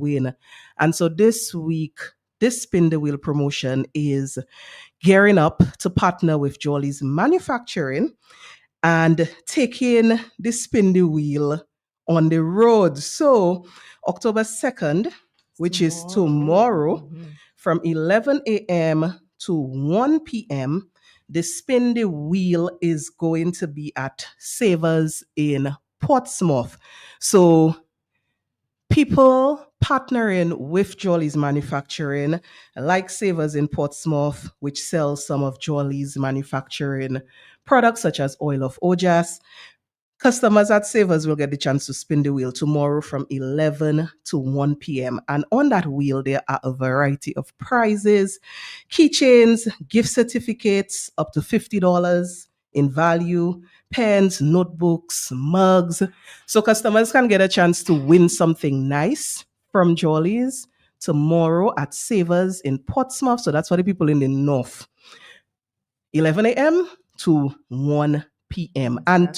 win. And so this week, this spin the wheel promotion is gearing up to partner with Jolly's Manufacturing and taking the spin the wheel on the road. So October 2nd, which is tomorrow, from 11 a.m. to 1 p.m., the spin the wheel is going to be at Savers in Portsmouth. So people partnering with Jolly's Manufacturing, like Savers in Portsmouth, which sells some of Jolly's Manufacturing products such as oil of Ojas. Customers at Savers will get the chance to spin the wheel tomorrow from 11 to 1 p.m. And on that wheel, there are a variety of prizes, keychains, gift certificates up to $50 in value, pens, notebooks, mugs. So customers can get a chance to win something nice from Jolly's tomorrow at Savers in Portsmouth. So that's for the people in the north. 11 a.m. to 1 p.m. And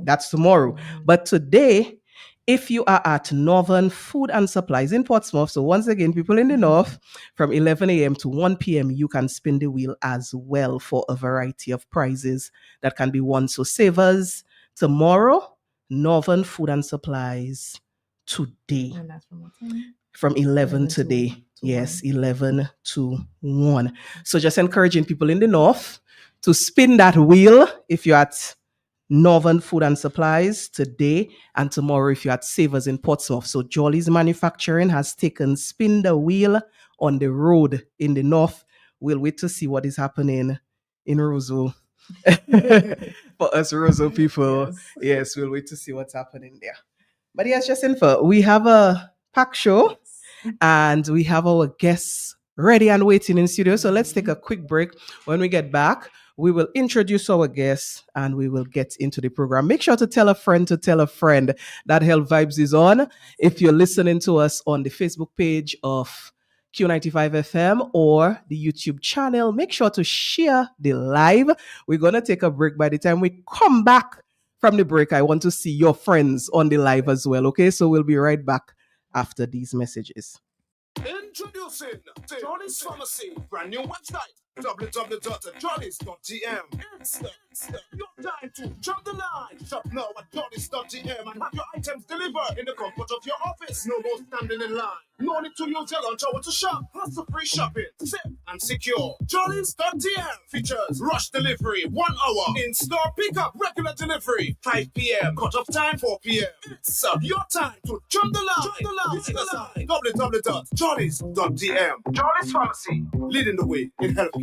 that's tomorrow. But today, if you are at Northern Food and Supplies in Portsmouth, so once again, people in the north, from 11 a.m. to 1 p.m., you can spin the wheel as well for a variety of prizes that can be won. So Savers tomorrow, Northern Food and Supplies today. And that's from what time? From 11 today. Yes, 11 to 1. So just encouraging people in the north to spin that wheel if you're at Northern Food and Supplies today, and tomorrow if you're at Savers in Portsmouth. So Jolly's Manufacturing has taken spin the wheel on the road in the north. We'll wait to see what is happening in Roseau. For us Roseau people. Yes, we'll wait to see what's happening there. But yes, Jacinta, we have a packed show and we have our guests ready and waiting in studio. So let's take a quick break. When we get back, we will introduce our guests and we will get into the program. Make sure to tell a friend that Health Vibes is on. If you're listening to us on the Facebook page of Q95 FM or the YouTube channel, make sure to share the live. We're going to take a break. By the time we come back from the break, I want to see your friends on the live as well. Okay, so we'll be right back after these messages. Introducing Jolly's Pharmacy, brand new website, www.jollies.tm. It's your time to jump the line. Shop now at jollies.tm and have your items delivered in the comfort of your office. No more standing in line. No need to use your lunch hour to shop. Hassle-free shopping, safe and secure. Jollies.tm features rush delivery, 1 hour. In-store pickup, regular delivery, 5 p.m. Cut-off time, 4 p.m. It's your time to jump the line. www.jollies.tm. Jollies Pharmacy, leading the way in healthcare.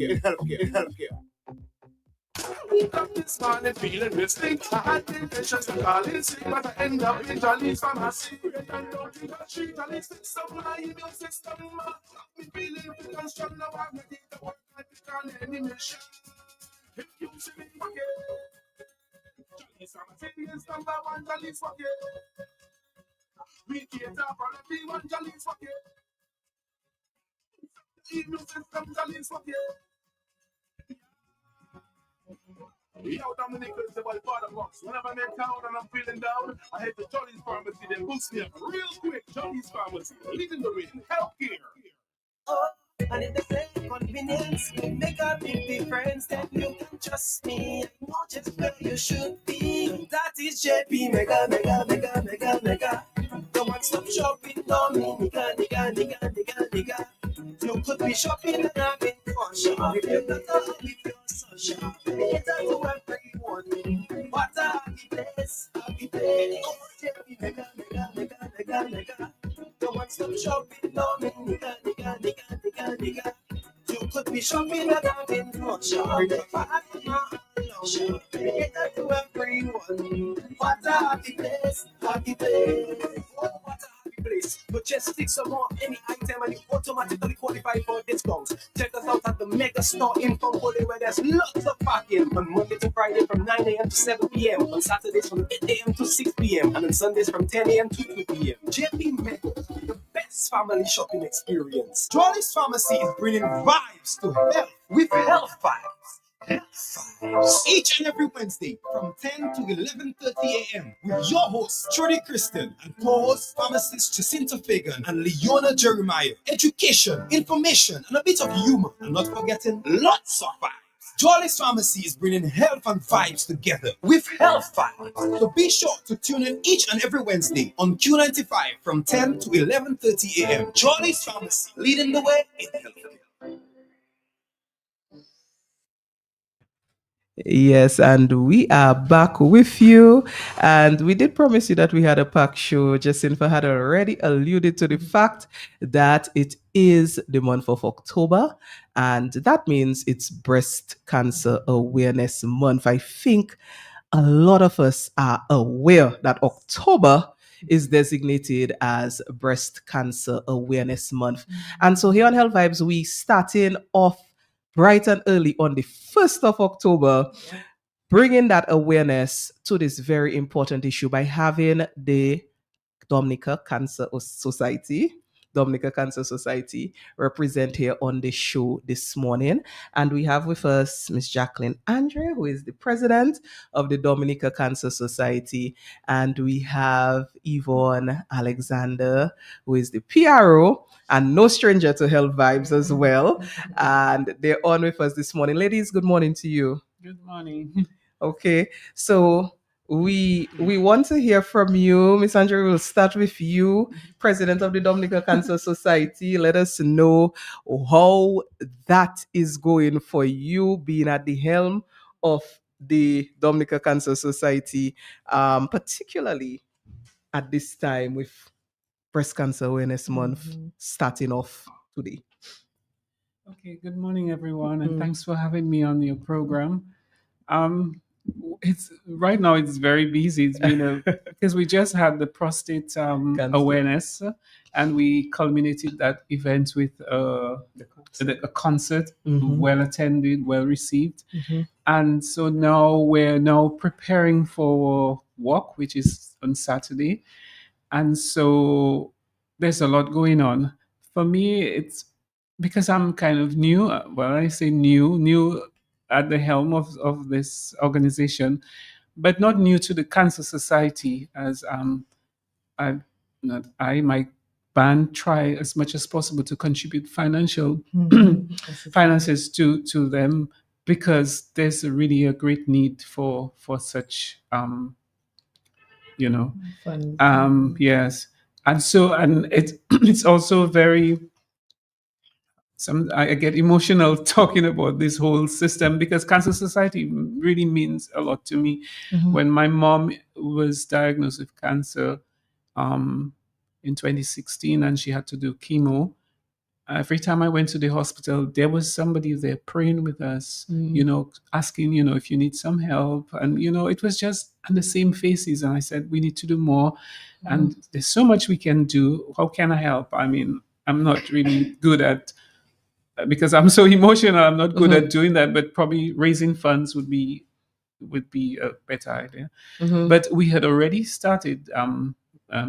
Woke up this morning feeling missing. I had been patients and calling sick, but I end up in Jolly's Pharmacy. And don't think I treat Jolly's system, my immune system. Me feeling fit and strong, now I'm ready to work like it's on any mission. If you see me again, Jolly's Pharmacy is number one, Jolly's for you. We cater for everyone, Jolly's for you. Immune system, Jolly's for you. Yo, Dominic is the boy part of box. Whenever I'm in town and I'm feeling down, I head to Jolly's Pharmacy, then boost me up real quick. Jolly's Pharmacy, leading the way in healthcare. Oh, and if they say convenience make a big difference, then you can trust me. I know just where you should be. That is JP Mega. The one-stop shopping, Dominica, nigga. You could be shopping and having fun. Shop with your daughter, with your son. Shop later to everyone. What a happy place. Oh, JP Mega. The one-stop shopping, Dominica, nigga. You could be shopping and having fun. Shop later to everyone. What a happy place. Oh, what a happy place. Majestic Salon, any item and you automatically qualify for discounts. Check us out at the Mega Store in Fongbole where there's lots of parking on Monday to Friday from 9 a.m. to 7 p.m. On Saturdays from 8 a.m. to 6 p.m. and on Sundays from 10 a.m. to 2 p.m. JP Mega, the best family shopping experience. Jolly's Pharmacy is bringing vibes to health with Health Vibes. Each and every Wednesday from 10 to 11:30 a.m. with your hosts, Trudy Kristen, and co-hosts, pharmacists Jacinta Fagan and Leona Jeremiah. Education, information, and a bit of humor, and not forgetting lots of vibes. Jolly's Pharmacy is bringing health and vibes together with Health Vibes. So be sure to tune in each and every Wednesday on Q95 from 10 to 11:30 a.m. Jolly's Pharmacy, leading the way in healthcare. Yes, and we are back with you. And we did promise you that we had a packed show. Jacinta had already alluded to the fact that it is the month of October, and that means it's Breast Cancer Awareness Month. I think a lot of us are aware that October is designated as Breast Cancer Awareness Month. And so here on Health Vibes, we starting off bright and early on the 1st of October, bringing that awareness to this very important issue by having the Dominica Cancer Society represent here on the show this morning. And we have with us Miss Jacqueline Andre, who is the president of the Dominica Cancer Society. And we have Yvonne Alexander, who is the PRO and no stranger to Health Vibes as well. And they're on with us this morning. Ladies, good morning to you. Good morning. Okay, so we want to hear from you. Miss Andre, we'll start with you, president of the Dominica Cancer Society. Let us know how that is going for you, being at the helm of the Dominica Cancer Society, particularly at this time with Breast Cancer Awareness Month starting off today. Okay, good morning, everyone, and thanks for having me on your program. It's right now it's very busy. It's been because we just had the prostate awareness, and we culminated that event with a concert, well attended, well received, and so now we're preparing for walk, which is on Saturday, and so there's a lot going on. For me, it's because I'm kind of new. Well, I say new at the helm of this organization, but not new to the Cancer Society, as my band try as much as possible to contribute financial finances to them, because there's really a great need for such yes, and so it's also very I get emotional talking about this whole system, because Cancer Society really means a lot to me. When my mom was diagnosed with cancer in 2016 and she had to do chemo, every time I went to the hospital, there was somebody there praying with us, asking, if you need some help. And, it was just on the same faces. And I said, we need to do more. And there's so much we can do. How can I help? I mean, I'm not really good at, because I'm so emotional, I'm not good at doing that, but probably raising funds would be a better idea. But we had already started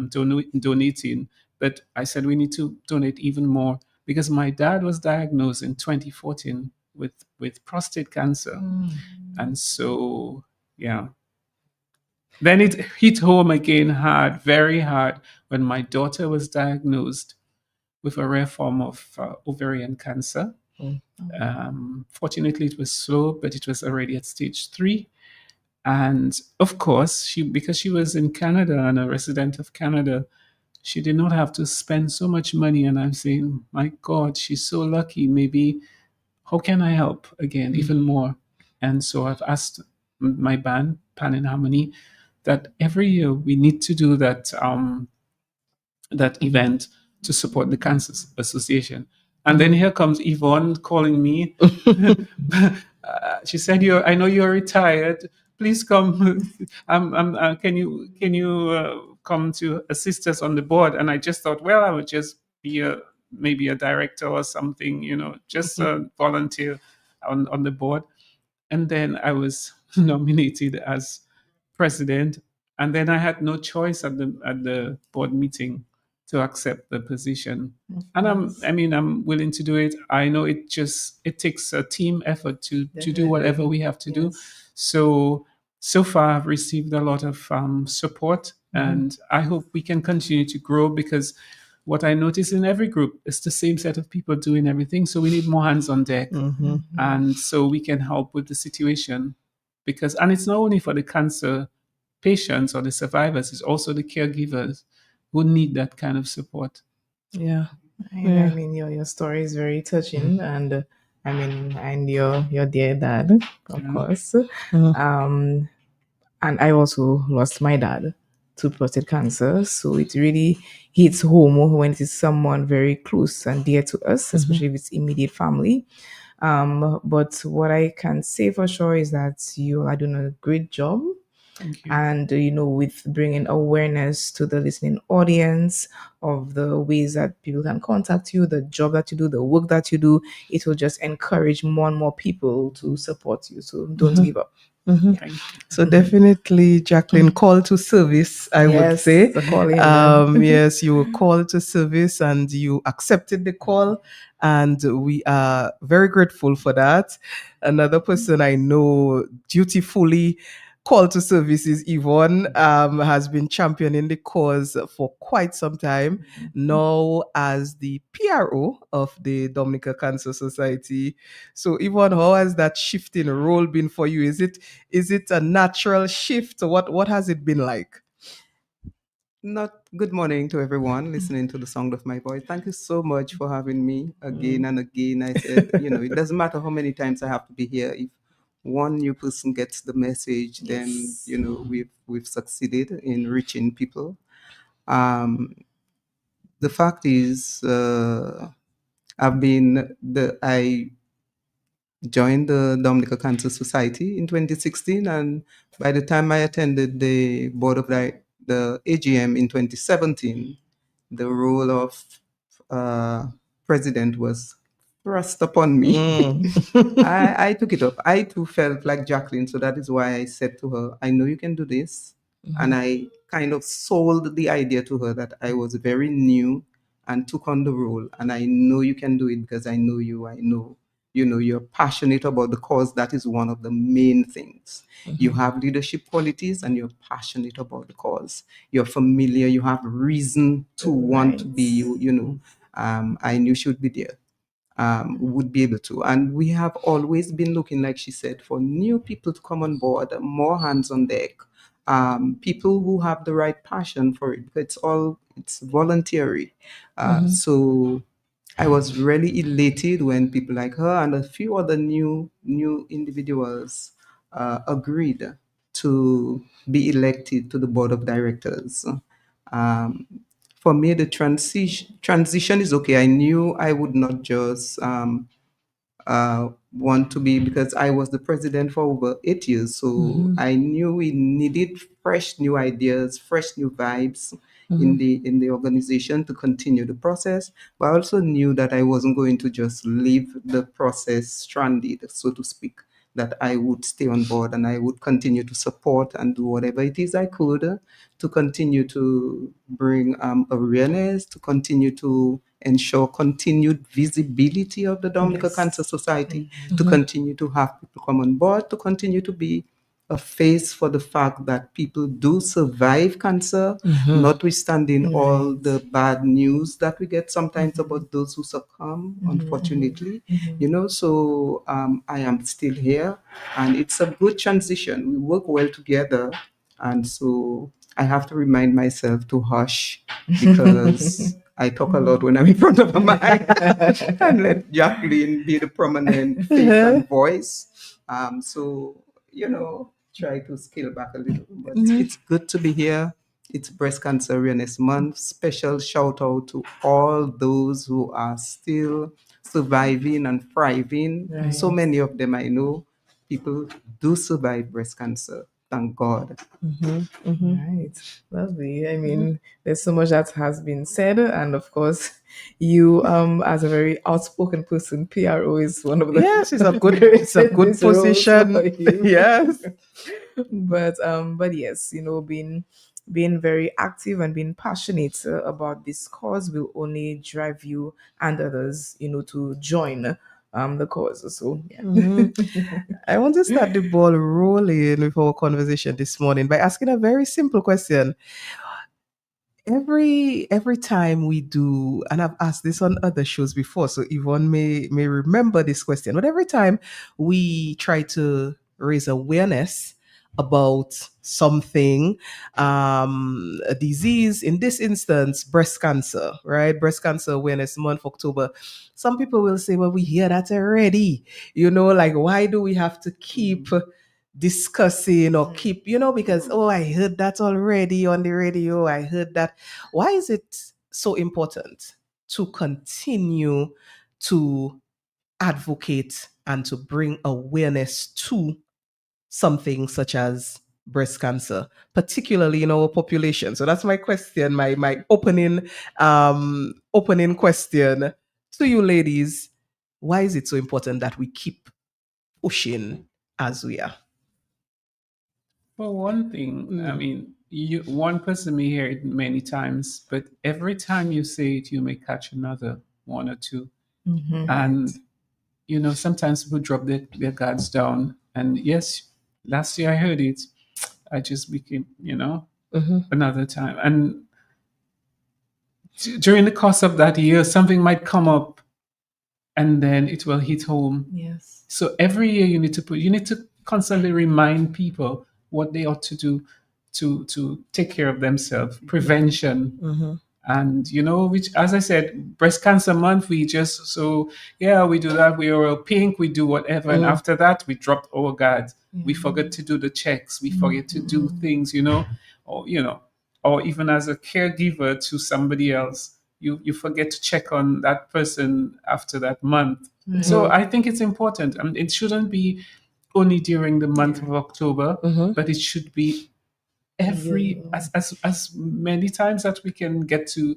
donating, but I said we need to donate even more, because my dad was diagnosed in 2014 with prostate cancer. And so, then it hit home again hard, very hard, when my daughter was diagnosed with a rare form of ovarian cancer. Fortunately, it was slow, but it was already at stage 3. And of course, because she was in Canada and a resident of Canada, she did not have to spend so much money. And I'm saying, my God, she's so lucky. Maybe, how can I help again, even more? And so I've asked my band, Pan in Harmony, that every year we need to do that event to support the Cancer Association. And then here comes Yvonne calling me. She said, I know you're retired. Please come. Can you come to assist us on the board? And I just thought, well, I would just be maybe a director or something, just volunteer on the board. And then I was nominated as president. And then I had no choice at the board meeting to accept the position. And I'm willing to do it. I know it takes a team effort to do whatever we have to do. So far I've received a lot of support, and I hope we can continue to grow, because what I notice in every group is the same set of people doing everything. So we need more hands on deck, and so we can help with the situation. And it's not only for the cancer patients or the survivors, it's also the caregivers who need that kind of support. Yeah. I mean, your story is very touching, and I mean, and your dear dad, of course. And I also lost my dad to prostate cancer, so it really hits home when it is someone very close and dear to us, especially if it's immediate family. But what I can say for sure is that you are doing a great job. Thank you. And, with bringing awareness to the listening audience of the ways that people can contact you, the job that you do, the work that you do, it will just encourage more and more people to support you. So don't give up. Thank you. So definitely, Jacqueline, call to service, I would say. The call in. Yes, you were called to service and you accepted the call, and we are very grateful for that. Another person I know dutifully call to service is Yvonne, has been championing the cause for quite some time now as the PRO of the Dominica Cancer Society. So Yvonne, how has that shift in role been for you? Is it a natural shift? What has it been like? Good morning to everyone listening to the sound of my voice. Thank you so much for having me again and again. I said, it doesn't matter how many times I have to be here. If one new person gets the message, then we've succeeded in reaching people. The fact is, I joined the Dominica Cancer Society in 2016, and by the time I attended the board of the AGM in 2017, the role of president was thrust upon me. I took it up. I too felt like Jacqueline, so that is why I said to her, I know you can do this. And I kind of sold the idea to her that I was very new and took on the role. And I know you can do it because I know you. I know, you're passionate about the cause. That is one of the main things. You have leadership qualities and you're passionate about the cause. You're familiar. You have reason to want to be, I knew she would be there. Would be able to. And we have always been looking, like she said, for new people to come on board, more hands on deck, people who have the right passion for it. It's voluntary. So I was really elated when people like her and a few other new individuals agreed to be elected to the board of directors. For me, the transition is okay. I knew I would not just want to be, because I was the president for over 8 years. So I knew we needed fresh new ideas, fresh new vibes in the organization to continue the process. But I also knew that I wasn't going to just leave the process stranded, so to speak, that I would stay on board and I would continue to support and do whatever it is I could to continue to bring awareness, to continue to ensure continued visibility of the Dominica Cancer Society, to continue to have people come on board, to continue to be a face for the fact that people do survive cancer, notwithstanding all the bad news that we get sometimes about those who succumb, unfortunately. So I am still here, and it's a good transition. We work well together, and so I have to remind myself to hush, because I talk a lot when I'm in front of a mic, and let Jacqueline be the prominent face and voice. So, try to scale back a little, but it's good to be here. It's Breast Cancer Awareness Month. Special shout out to all those who are still surviving and thriving. So many of them I know, people do survive breast cancer. Thank God. Right. Lovely. I mean, there's so much that has been said, and of course, you as a very outspoken person, PRO is one of the Yes, it's a good position. Yes. But yes, being being very active and being passionate about this cause will only drive you and others, to join the cause. So yeah. I want to start the ball rolling with our conversation this morning by asking a very simple question. Every time we do, and I've asked this on other shows before, so Yvonne may remember this question, but every time we try to raise awareness about something, a disease, in this instance, breast cancer, right? Breast Cancer Awareness Month, October. Some people will say, well, we hear that already. Like, why do we have to keep discussing or keep, because, oh, I heard that already on the radio. I heard that. Why is it so important to continue to advocate and to bring awareness to something such as breast cancer, particularly in our population? So that's my question, my opening question to you ladies. Why is it so important that we keep pushing as we are? For one thing, I mean, one person may hear it many times, but every time you say it, you may catch another one or two. And, sometimes people drop their guards down. And yes, last year I heard it. I just became, another time. And during the course of that year, something might come up and then it will hit home. Yes. So every year you need to constantly remind people what they ought to do to take care of themselves, prevention. And which, as I said, breast cancer month, we just we do that, we are pink, we do whatever, and after that we dropped our guards. We forget to do the checks, we forget to do things, or even as a caregiver to somebody else, you forget to check on that person after that month. So I think it's important. It shouldn't be only during the month of October, but it should be every as many times that we can get to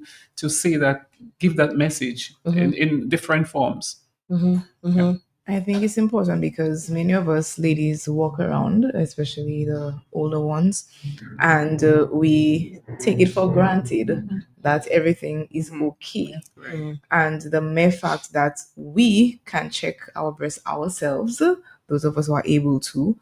say that, give that message in different forms. I think it's important because many of us ladies walk around, especially the older ones, and we take it for granted that everything is okay. And the mere fact that we can check our breasts ourselves, those of us who are able to,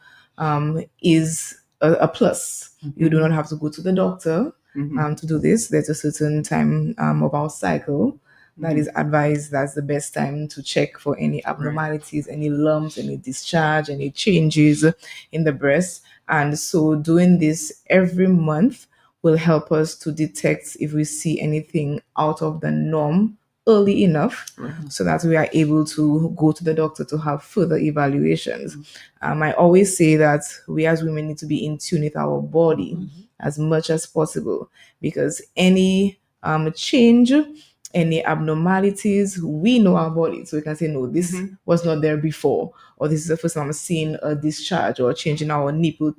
is a plus. You do not have to go to the doctor to do this. There's a certain time of our cycle that is advised. That's the best time to check for any abnormalities, any lumps, any discharge, any changes in the breast. And so doing this every month will help us to detect if we see anything out of the norm early enough so that we are able to go to the doctor to have further evaluations. I always say that we as women need to be in tune with our body as much as possible, because any change, any abnormalities, we know our body. So we can say, no, this was not there before, or this is the first time I'm seeing a discharge or change in our nipple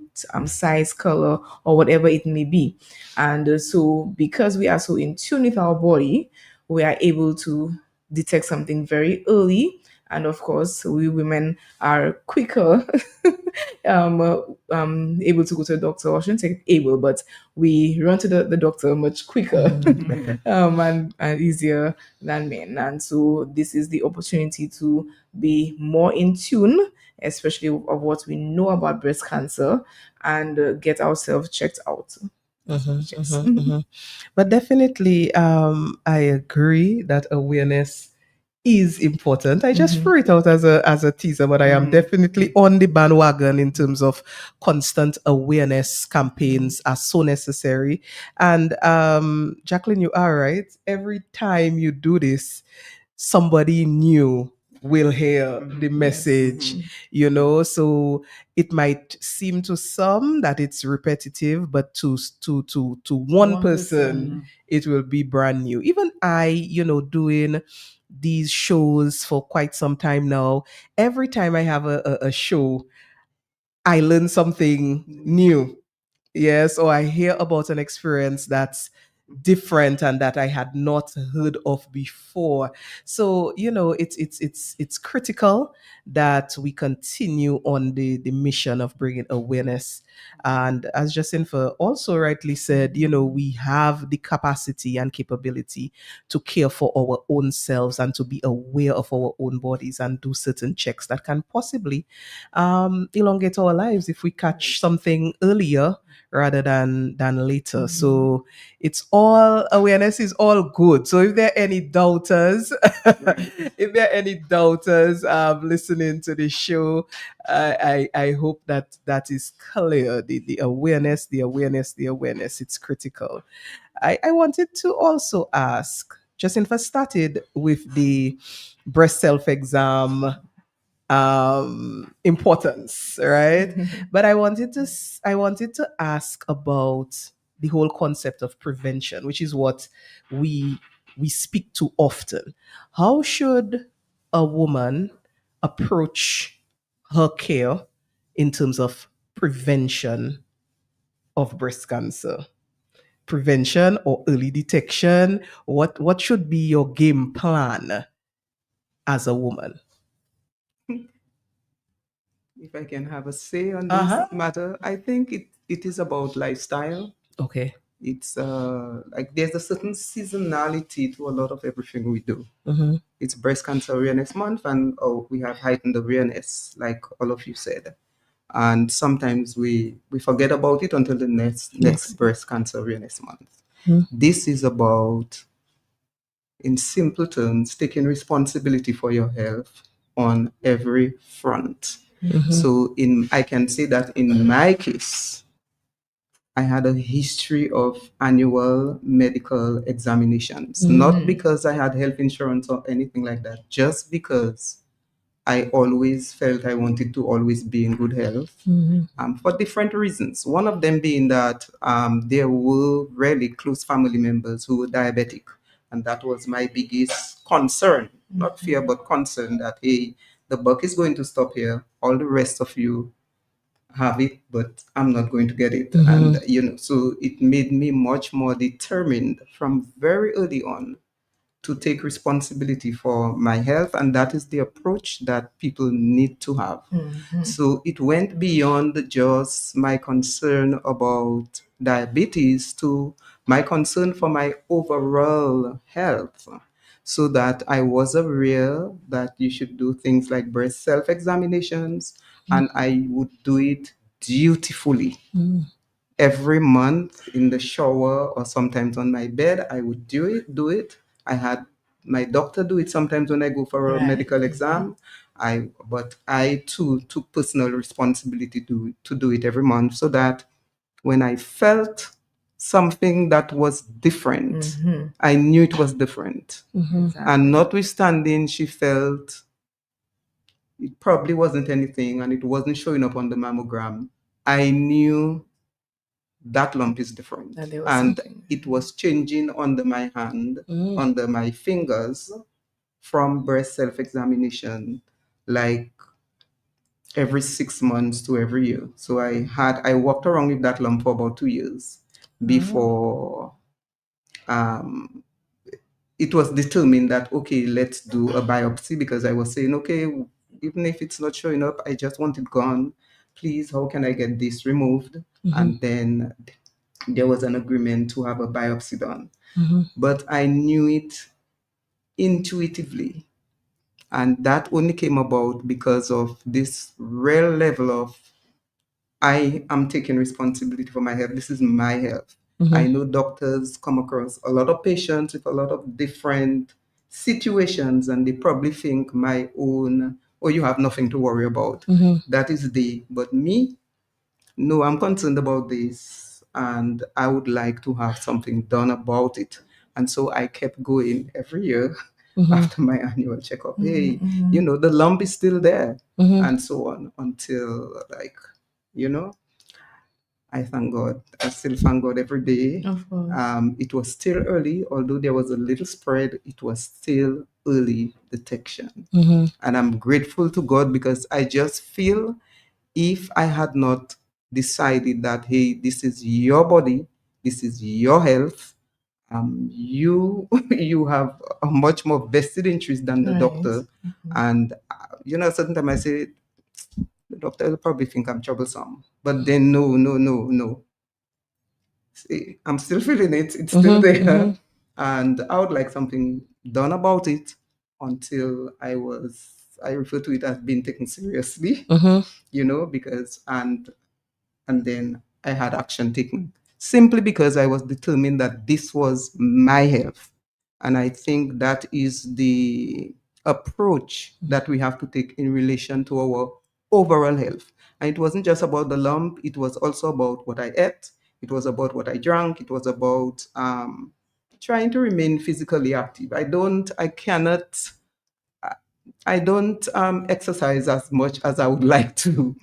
size, color, or whatever it may be. And so because we are so in tune with our body, we are able to detect something very early. And of course, we women are quicker able to go to the doctor. Or I shouldn't say able, but we run to the doctor much quicker and easier than men. And so this is the opportunity to be more in tune, especially of what we know about breast cancer, and get ourselves checked out. But definitely, I agree that awareness is important. I just threw it out as a teaser, but I am definitely on the bandwagon in terms of constant awareness campaigns are so necessary. And Jacqueline, you are right. Every time you do this, somebody new will hear the message, so it might seem to some that it's repetitive, but to one person it will be brand new. Even I, doing these shows for quite some time now, every time I have a show, I learn something new. Yes, or I hear about an experience that's different and that I had not heard of before. So, it's critical that we continue on the mission of bringing awareness. And as Jacinta also rightly said, we have the capacity and capability to care for our own selves and to be aware of our own bodies and do certain checks that can possibly elongate our lives if we catch something earlier rather than later. So it's all awareness is all good. So if there are any doubters, listening to the show, I hope that is clear. The awareness, it's critical. I wanted to also ask, Jacinta started with the breast self-exam importance, right? But I wanted to ask about the whole concept of prevention, which is what we speak too often. How should a woman approach her care in terms of prevention of breast cancer? Prevention or early detection? What should be your game plan as a woman? If I can have a say on this matter, I think it is about lifestyle. Okay. It's like there's a certain seasonality to a lot of everything we do. It's Breast Cancer Awareness Month, and we have heightened awareness, like all of you said. And sometimes we forget about it until the next Breast Cancer Awareness Month. This is about, in simple terms, taking responsibility for your health on every front. So I can say that in my case, I had a history of annual medical examinations, not because I had health insurance or anything like that, just because I always felt I wanted to always be in good health for different reasons. One of them being that there were really close family members who were diabetic. And that was my biggest concern, not fear, but concern that, hey, the buck is going to stop here. All the rest of you have it, but I'm not going to get it. And, so it made me much more determined from very early on to take responsibility for my health. And that is the approach that people need to have. So it went beyond just my concern about diabetes to my concern for my overall health, so that I was aware that you should do things like breast self-examinations, and I would do it dutifully. Every month in the shower or sometimes on my bed, I would do it. I had my doctor do it sometimes when I go for a medical exam. But I too took personal responsibility to do it every month, so that when I felt something that was different, I knew it was different. And notwithstanding, she felt it probably wasn't anything and it wasn't showing up on the mammogram, I knew that lump is different. And it was changing under my hand, under my fingers, from breast self-examination, like every 6 months to every year. So I walked around with that lump for about 2 years before it was determined that, okay, let's do a biopsy, because I was saying, okay, even if it's not showing up, I just want it gone. Please, how can I get this removed? And then there was an agreement to have a biopsy done. But I knew it intuitively. And that only came about because of this real level of, I am taking responsibility for my health. This is my health. I know doctors come across a lot of patients with a lot of different situations, and they probably think my own, oh, you have nothing to worry about. That is but me, no, I'm concerned about this, and I would like to have something done about it. And so I kept going every year after my annual checkup. Hey, the lump is still there, and so on, until I thank God. I still thank God every day. Of course. It was still early, although there was a little spread, it was still early detection. And I'm grateful to God, because I just feel if I had not decided that, hey, this is your body, this is your health, you you have a much more vested interest than the Right. doctor. And a certain time I say, the doctor will probably think I'm troublesome, but then no. See, I'm still feeling it. It's still there, and I would like something done about it until I refer to it as being taken seriously, because and then I had action taken simply because I was determined that this was my health. And I think that is the approach that we have to take in relation to our overall health. And it wasn't just about the lump, it was also about what I ate, it was about what I drank, it was about trying to remain physically active. I don't exercise as much as I would like to.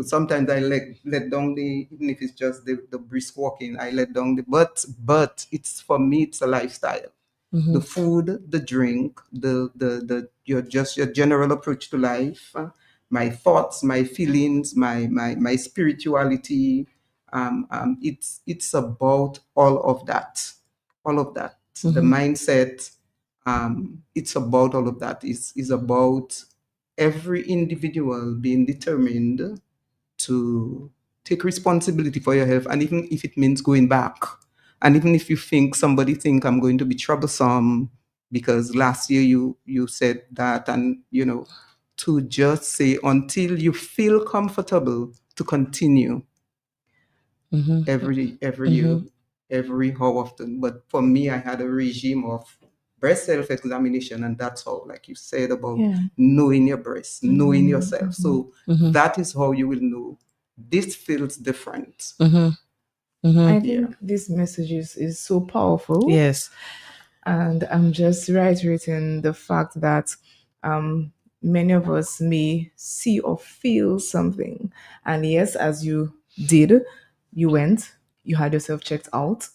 Sometimes I let down even if it's just the brisk walking, I let down but it's, for me, it's a lifestyle. The food, the drink, your general approach to life, my thoughts, my feelings, my spirituality. It's about all of that. The mindset. It's about all of that. It's about every individual being determined to take responsibility for your health, and even if it means going back, and even if somebody think I'm going to be troublesome because last year you said that, and to just say until you feel comfortable to continue every year, every how often. But for me, I had a regime of breast self-examination, and that's how, like you said, about knowing your breast, knowing yourself. So that is how you will know this feels different. I think this message is so powerful. Yes. And I'm just reiterating the fact that many of us may see or feel something. And yes, as you did, you went, you had yourself checked out,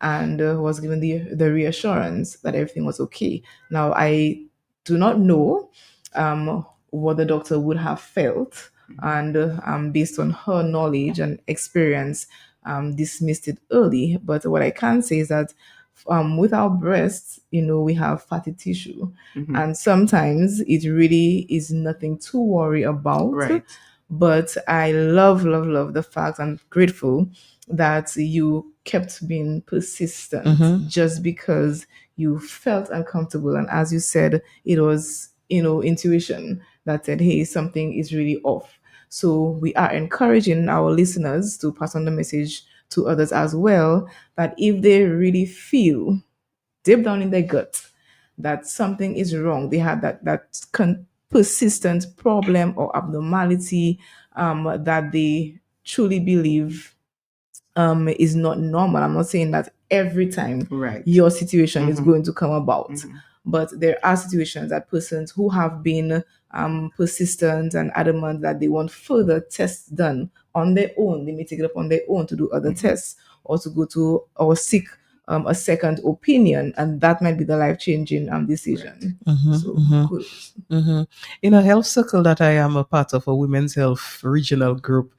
and was given the reassurance that everything was okay. Now, I do not know what the doctor would have felt, and based on her knowledge and experience, dismissed it early. But what I can say is that with our breasts, we have fatty tissue, and sometimes it really is nothing to worry about. Right. But I love the fact, I'm grateful that you kept being persistent just because you felt uncomfortable. And as you said, it was, intuition that said, hey, something is really off. So we are encouraging our listeners to pass on the message to others as well, that if they really feel deep down in their gut that something is wrong, they have that persistent problem or abnormality that they truly believe is not normal. I'm not saying that every time Right. your situation is going to come about, but there are situations that persons who have been persistent and adamant that they want further tests done on their own, they may take it up on their own to do other tests, or to go to or seek a second opinion, and that might be the life-changing decision. So kudos. In a health circle that I am a part of, a women's health regional group,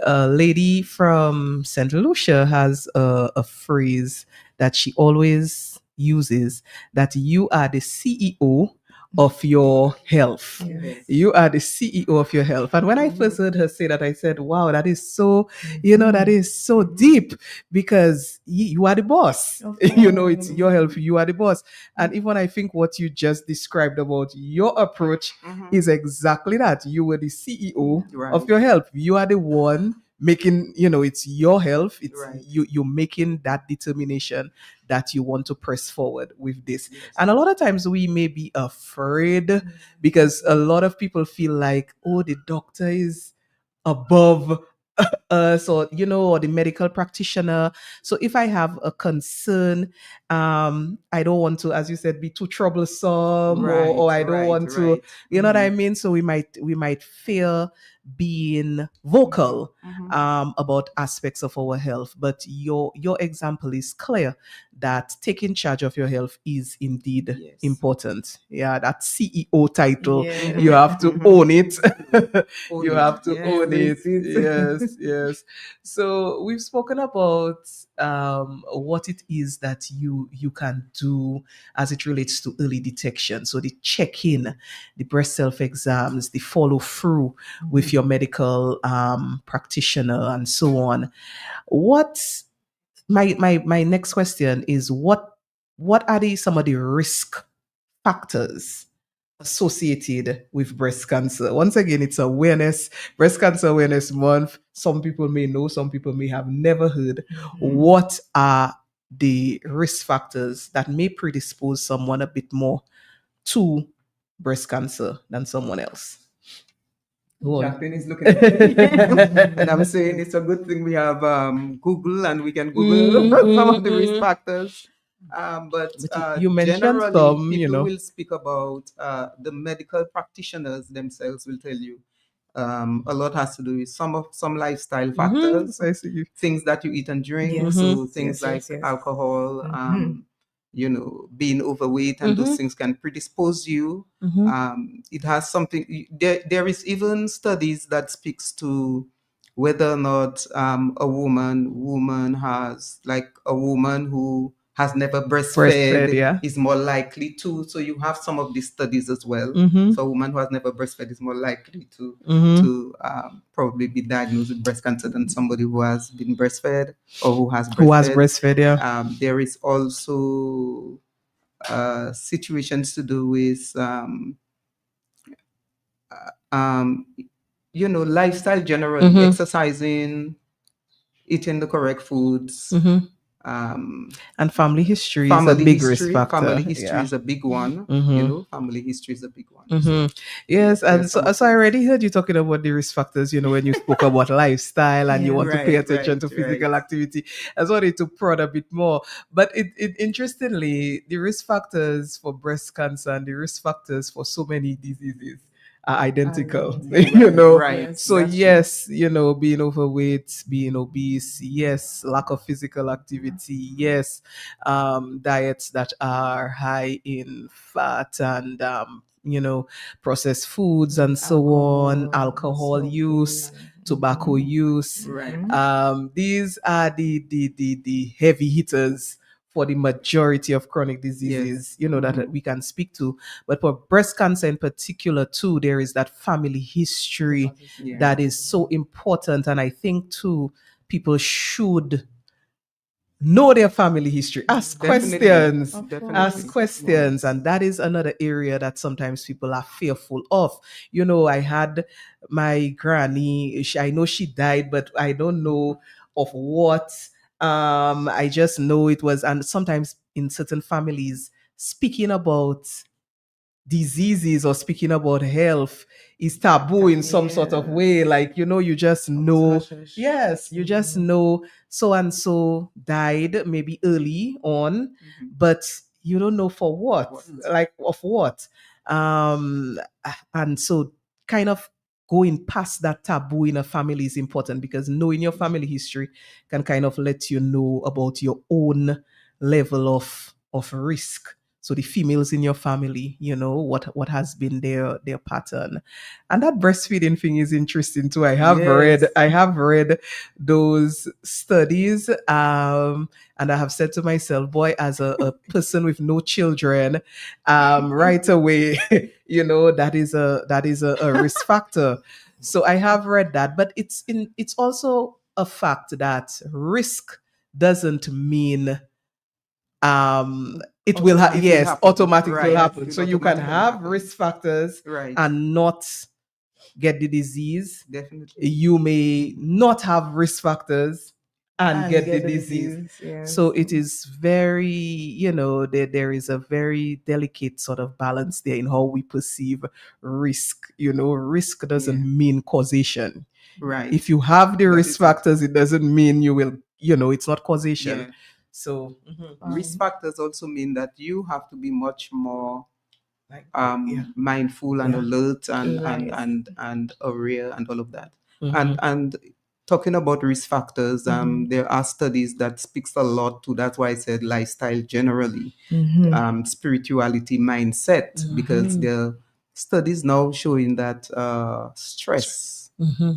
a lady from St. Lucia has a phrase that she always uses, that you are the CEO of your health. Yes. You are the CEO of your health. And when I first heard her say that, I said, wow, that is so, that is so deep, because you are the boss. It's your health. You are the boss. And even I think what you just described about your approach is exactly that. You were the CEO of your health. You are the one making, it's your health. It's you're making that determination that you want to press forward with this. And a lot of times we may be afraid because a lot of people feel like, oh, the doctor is above us, or or the medical practitioner. So if I have a concern, I don't want to, as you said, be too troublesome, or I don't want to, you know what I mean? So we might fear being vocal about aspects of our health. But your example is clear that taking charge of your health is indeed important. Yeah, that CEO title, you have to own it. You have to own it. Yes. So we've spoken about what it is that you can do as it relates to early detection. So the check-in, the breast self-exams, the follow-through with your medical practitioner, and so on. What my next question is, what are some of the risk factors associated with breast cancer? Once again, it's breast cancer awareness month. Some people may know, some people may have never heard. What are the risk factors that may predispose someone a bit more to breast cancer than someone else? Jacqueline is looking at me. And I'm saying it's a good thing we have Google, and we can Google some of the risk factors. But you mentioned generally, some, people will speak about the medical practitioners themselves will tell you a lot has to do with some lifestyle factors, I see. things that you eat and drink. Yes. So things Yes, like yes, yes. alcohol, being overweight, and those things can predispose you. It has something. There is even studies that speaks to whether or not a woman has, like a woman who has never breastfed is more likely to. So you have some of these studies as well. So a woman who has never breastfed is more likely to probably be diagnosed with breast cancer than somebody who has been breastfed or who has breastfed. There is also situations to do with lifestyle generally, exercising, eating the correct foods. And family history is a big risk factor. Family history is a big one. Family history is a big one. Yes, and so I already heard you talking about the risk factors, when you spoke about lifestyle and you want to pay attention to physical activity. I just wanted to prod a bit more. But it interestingly, the risk factors for breast cancer and the risk factors for so many diseases are identical. Right. So yes, being overweight, being obese, yes, lack of physical activity, yes, diets that are high in fat and processed foods and so on, alcohol use, tobacco use. Right. These are the heavy hitters for the majority of chronic diseases, that we can speak to. But for breast cancer in particular, too, there is that family history that is so important. And I think, too, people should know their family history. Ask questions. And that is another area that sometimes people are fearful of. I had my granny, I know she died, but I don't know of what. I just know it was, and sometimes in certain families, speaking about diseases or speaking about health is taboo in some sort of way. Like, you just know, yes, you just know so and so died maybe early on, but you don't know for what, like of what. And so kind of going past that taboo in a family is important, because knowing your family history can kind of let you know about your own level of risk. So the females in your family, what has been their pattern. And that breastfeeding thing is interesting too. I have read those studies, and I have said to myself, boy, as a person with no children, right away, that is a risk factor. So I have read that, but it's also a fact that risk doesn't mean it will automatically will happen. So you can have risk factors and not get the disease. Definitely. You may not have risk factors and get the disease. Yes. So it is very, there is a very delicate sort of balance there in how we perceive risk. Risk doesn't mean causation. Right. If you have the risk factors, it doesn't mean you will, it's not causation. Yeah. So risk factors also mean that you have to be much more mindful and alert and aware and all of that. And talking about risk factors, there are studies that speaks a lot to. That's why I said lifestyle generally, spirituality, mindset, because there are studies now showing that stress,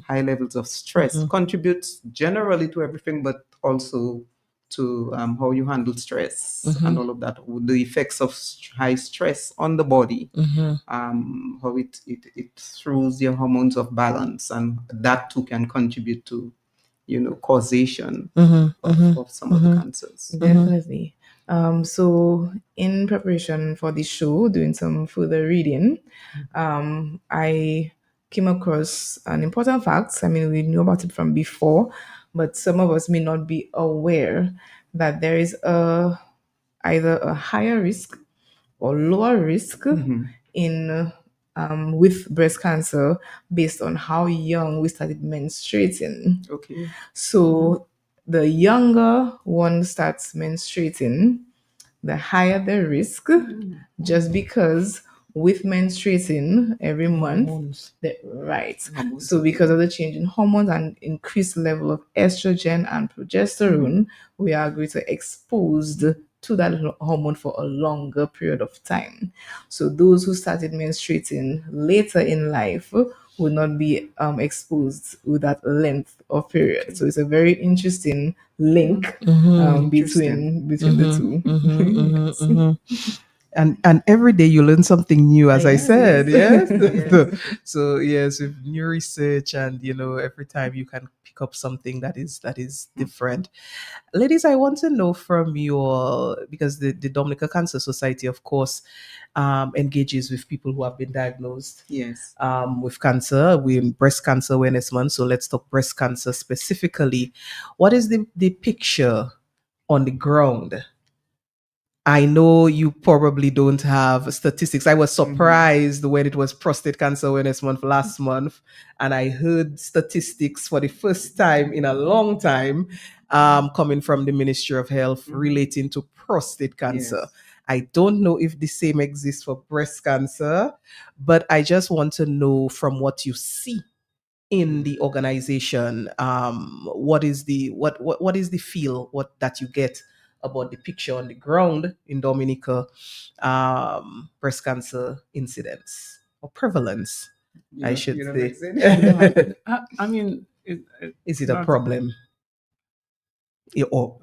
high levels of stress, contributes generally to everything, but also to how you handle stress and all of that, the effects of high stress on the body, how it throws your hormones of balance, and that too can contribute to, causation of some of the cancers. Definitely. So in preparation for the show, doing some further reading, I came across an important fact. I mean, we knew about it from before, but some of us may not be aware that there is either a higher risk or lower risk in with breast cancer based on how young we started menstruating. Okay. So the younger one starts menstruating, the higher the risk, just because with menstruating every month, right? So because of the change in hormones and increased level of estrogen and progesterone, we are going to exposed to that hormone for a longer period of time. So those who started menstruating later in life would not be exposed with that length of period. So it's a very interesting link between the two. Yes. And every day you learn something new, as I Yes, said. yes. Yes. So yes, with new research, and every time you can pick up something that is different. Ladies, I want to know from you all, because the Dominica Cancer Society, of course, engages with people who have been diagnosed Yes. with cancer. We're in Breast Cancer Awareness Month, so let's talk breast cancer specifically. What is the picture on the ground? I know you probably don't have statistics. I was surprised when it was Prostate Cancer Awareness Month last month, and I heard statistics for the first time in a long time coming from the Ministry of Health relating to prostate cancer. Yes. I don't know if the same exists for breast cancer, but I just want to know from what you see in the organization, what is the feel that you get about the picture on the ground in Dominica, breast cancer incidence or prevalence, I should say. I mean, Is it a problem? Or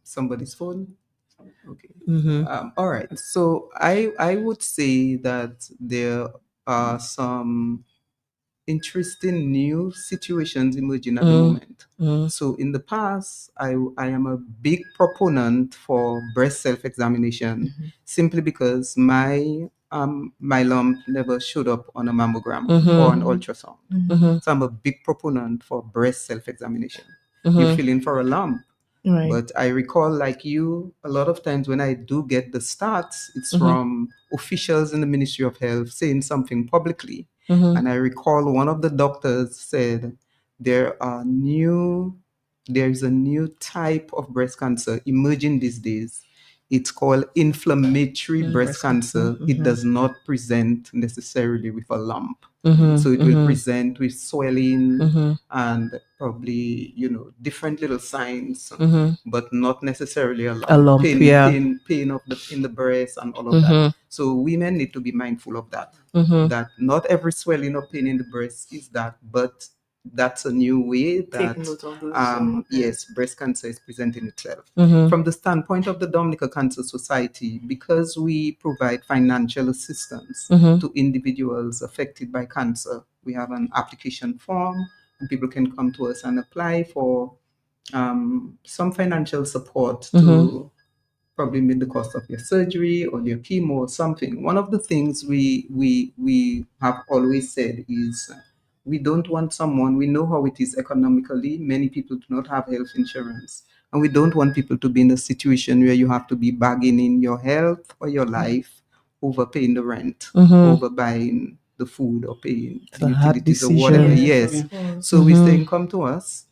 Somebody's phone. Okay. Mhm. All right. So I would say that there are some interesting new situations emerging at the moment. So in the past, I am a big proponent for breast self-examination simply because my lump never showed up on a mammogram or an ultrasound. So I'm a big proponent for breast self-examination. You're feeling for a lump. Right. But I recall, like you, a lot of times when I do get the stats, it's from officials in the Ministry of Health saying something publicly. And I recall one of the doctors said there is a new type of breast cancer emerging these days. It's called inflammatory breast cancer. It does not present necessarily with a lump. So it will present with swelling and probably, different little signs, but not necessarily a lump. A lump, yeah. Pain in the breast and all of that. So women need to be mindful of that. That not every swelling or pain in the breast is that, but that's a new way that Take note of those. yes, breast cancer is presenting itself. From the standpoint of the Dominica Cancer Society, because we provide financial assistance to individuals affected by cancer, we have an application form, and people can come to us and apply for some financial support to probably meet the cost of your surgery or your chemo or something. One of the things we have always said is we don't want someone, we know how it is economically. Many people do not have health insurance. And we don't want people to be in a situation where you have to be bargaining your health or your life over paying the rent, over buying the food or paying the hard utilities or whatever. decision. Yes. So we're saying, come to us,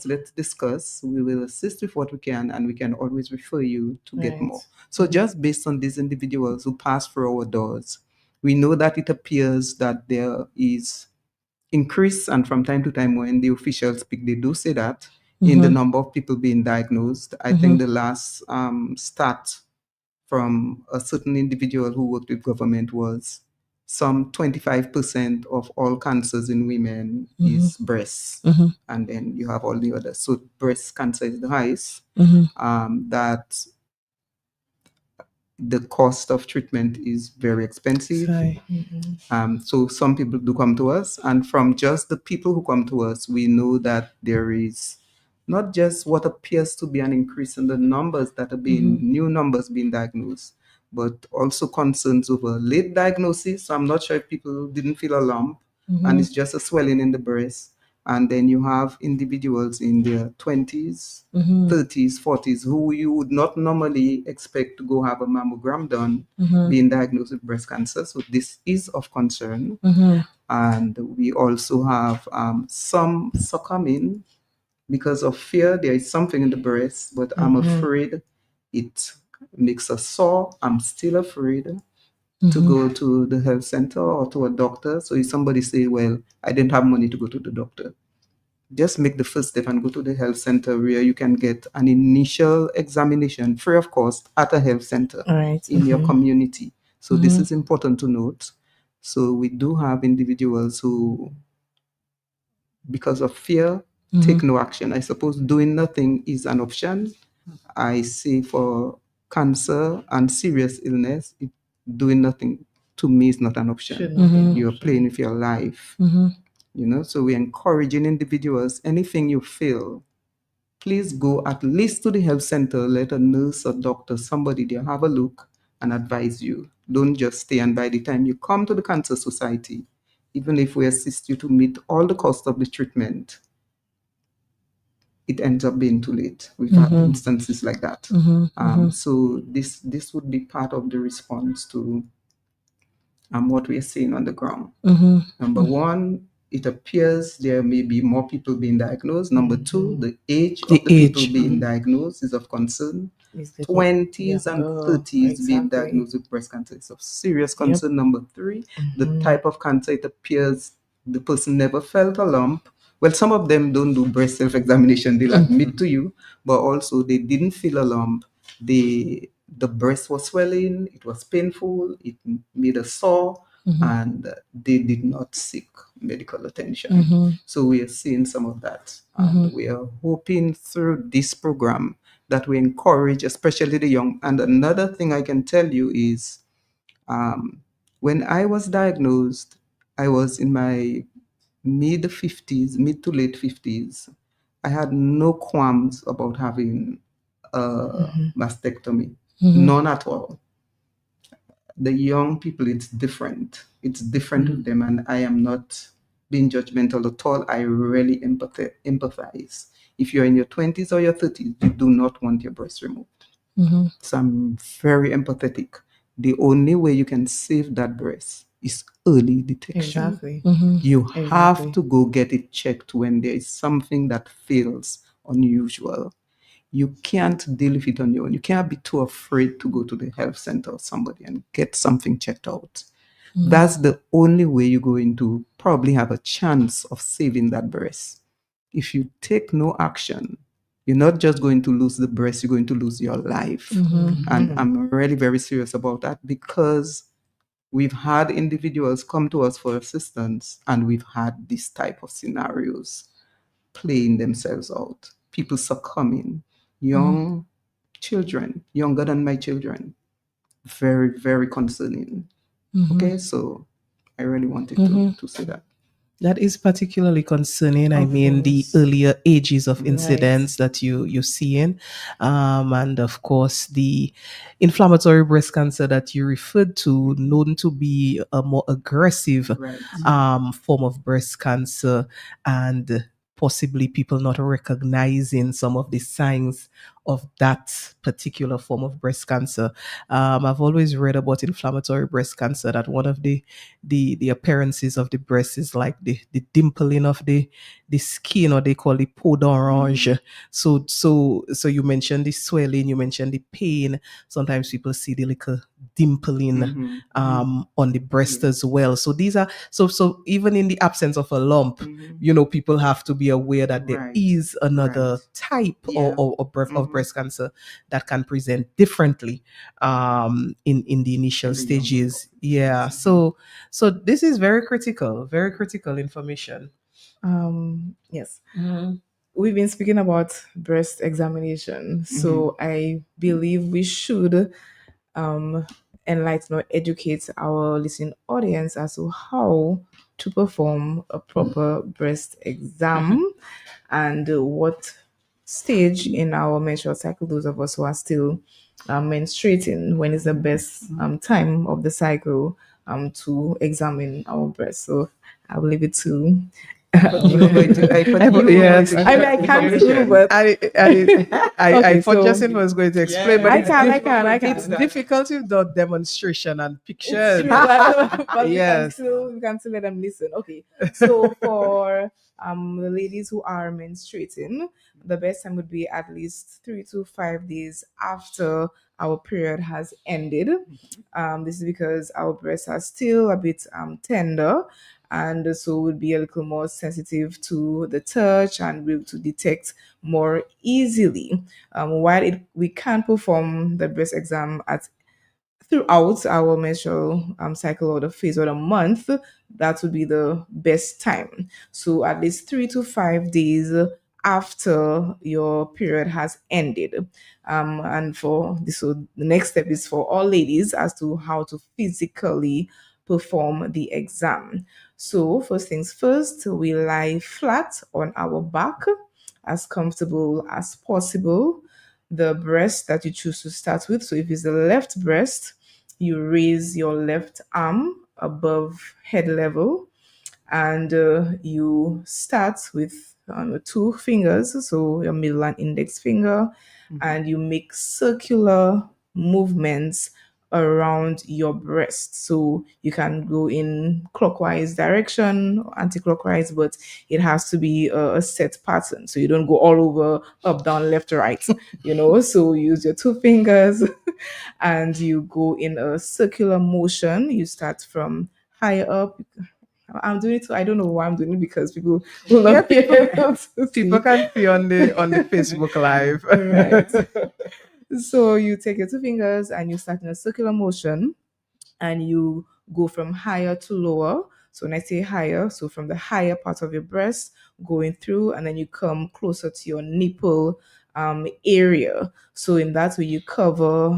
let's discuss. We will assist with what we can, and we can always refer you to get Right. more. So just based on these individuals who pass through our doors, we know that it appears that there is increase, and from time to time when the officials speak, they do say that in the number of people being diagnosed. I think the last stat from a certain individual who worked with government was some 25% of all cancers in women is breast, and then you have all the others. So breast cancer is the highest. That the cost of treatment is very expensive. So some people do come to us, and from just the people who come to us, we know that there is not just what appears to be an increase in the numbers that are being new numbers being diagnosed, but also concerns over late diagnosis. So I'm not sure if people didn't feel a lump and it's just a swelling in the breast. And then you have individuals in their 20s, 30s, 40s who you would not normally expect to go have a mammogram done being diagnosed with breast cancer. So this is of concern. And we also have some succumbing because of fear. There is something in the breast, but I'm afraid it makes us sore. I'm still afraid to go to the health center or to a doctor. So if somebody say, well, I didn't have money to go to the doctor, just make the first step and go to the health center where you can get an initial examination free of cost at a health center in your community. So this is important to note. So we do have individuals who, because of fear, take no action. I suppose doing nothing is an option. I say for cancer and serious illness, doing nothing to me is not an option. You're playing with your life. So we're encouraging individuals, anything you feel, please go at least to the health center, let a nurse or doctor, somebody there have a look and advise you. Don't just stay, and by the time you come to the Cancer Society, even if we assist you to meet all the cost of the treatment, it ends up being too late. We've had instances like that. So this would be part of the response to what we are seeing on the ground. Number one, it appears there may be more people being diagnosed. Number two, the age of the people being diagnosed is of concern. 20s and 30s being diagnosed with breast cancer is of serious concern. Number three, the type of cancer, it appears the person never felt a lump. Well, some of them don't do breast self-examination, they'll admit to you, but also they didn't feel a lump. The breast was swelling, it was painful, it made a sore, and they did not seek medical attention. So we are seeing some of that. And we are hoping through this program that we encourage, especially the young. And another thing I can tell you is, when I was diagnosed, I was in my mid to late 50s. I had no qualms about having a mastectomy, none at all. The young people, it's different. It's different with them, and I am not being judgmental at all. I really empathize. If you're in your 20s or your 30s, you do not want your breast removed. So I'm very empathetic. The only way you can save that breast is early detection. You have to go get it checked when there is something that feels unusual. You can't deal with it on your own. You can't be too afraid to go to the health center or somebody and get something checked out. That's the only way you're going to probably have a chance of saving that breast. If you take no action, you're not just going to lose the breast, you're going to lose your life. And I'm really very serious about that, because we've had individuals come to us for assistance, and we've had this type of scenarios playing themselves out. People succumbing, young children, younger than my children. Very, very concerning. Okay, so I really wanted to say that. That is particularly concerning. I mean, the earlier ages of incidents that you're seeing. And of course, the inflammatory breast cancer that you referred to, known to be a more aggressive form of breast cancer, and possibly people not recognizing some of the signs of that particular form of breast cancer. I've always read about inflammatory breast cancer, that one of the appearances of the breast is like the dimpling of the skin, or they call it peau d'orange. So you mentioned the swelling, you mentioned the pain. Sometimes people see the little dimpling on the breast as well. So these are so even in the absence of a lump, people have to be aware that there is another type of of breast cancer that can present differently in the initial stages. Yeah. So this is very critical information. Yes. We've been speaking about breast examination, so I believe we should enlighten or educate our listening audience as to how to perform a proper breast exam and what stage in our menstrual cycle those of us who are still menstruating, when is the best time of the cycle to examine our breast. So I will leave it to You were going to, I thought you were Yes. going to I mean, I can't do, but I thought so- Justin was going to explain, but I it's can. it's difficult without demonstration and It's pictures. true, but Yes. we can still let them listen. Okay, so for the ladies who are menstruating, the best time would be at least 3 to 5 days after our period has ended. This is because our breasts are still a bit tender, and so would be a little more sensitive to the touch and be able to detect more easily. While we can perform the breast exam at throughout our menstrual cycle or the phase or the month, that would be the best time. So at least 3 to 5 days after your period has ended. And for this, so the next step is for all ladies as to how to physically perform the exam. So first things first, we lie flat on our back, as comfortable as possible. The breast that you choose to start with. So if it's the left breast, you raise your left arm above head level, and you start with 2 fingers, so your middle and index finger, and you make circular movements around your breast. So you can go in clockwise direction, anti-clockwise, but it has to be a set pattern. So you don't go all over, up, down, left, right, So use your 2 fingers and you go in a circular motion. You start from higher up. I'm doing it. I don't know why I'm doing it because people will not be able to People see. can see on the Facebook Live. Right. So you take your 2 fingers and you start in a circular motion and you go from higher to lower. So when I say higher, so from the higher part of your breast going through, and then you come closer to your nipple area. So in that way, you cover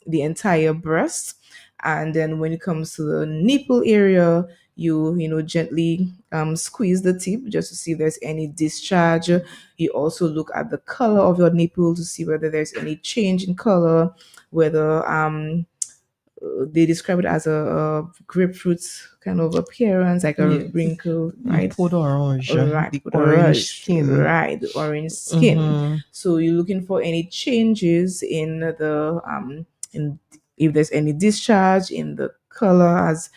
the entire breast. And then when it comes to the nipple area, you gently squeeze the tip just to see if there's any discharge. You also look at the color of your nipple to see whether there's any change in color, whether they describe it as a grapefruit kind of appearance, like a Yes. wrinkle, right? Peau d'orange, Right, the the orange skin. right, the orange skin. Mhm. So you're looking for any changes in the in if there's any discharge in the color, as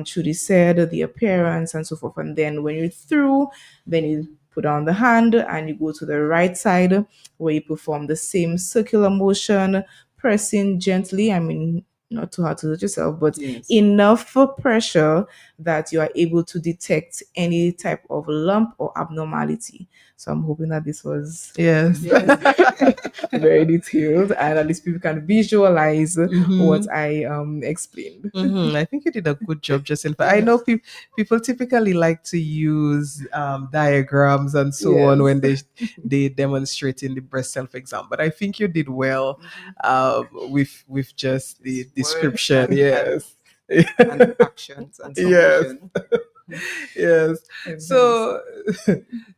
Trudy said, the appearance and so forth. And then when you're through, then you put on the hand and you go to the right side where you perform the same circular motion, pressing gently. I mean, not too hard to hurt yourself, but Yes. enough pressure that you are able to detect any type of lump or abnormality. So I'm hoping that this was Yes. very detailed and at least people can visualize what I explained. I think you did a good job, Justin. But I know people typically like to use diagrams and so on Yes. when they demonstrate in the breast self exam. But I think you did well with just the description. and- Yes. And actions and Yes. submission. Yes.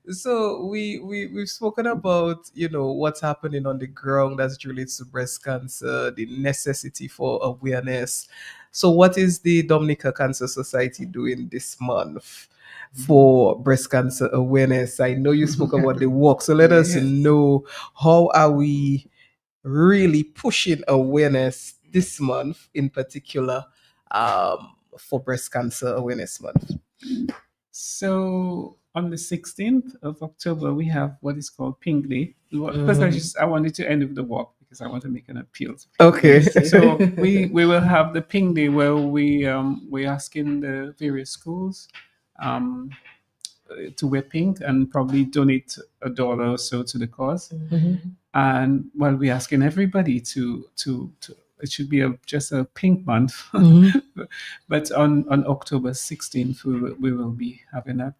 So we've spoken about what's happening on the ground as it relates to breast cancer, the necessity for awareness. So what is the Dominica Cancer Society doing this month for breast cancer awareness? I know you spoke about the walk, so let us Yes. know, how are we really pushing awareness this month in particular, for breast cancer awareness month? So on the 16th of October, we have what is called Pink Day. First, I wanted to end with the walk because I want to make an appeal. Okay. So we will have the Pink Day where we're asking the various schools to wear pink and probably donate $1 or so to the cause. And well, we're asking everybody to it should be just a pink month, but on October 16th we will be having that.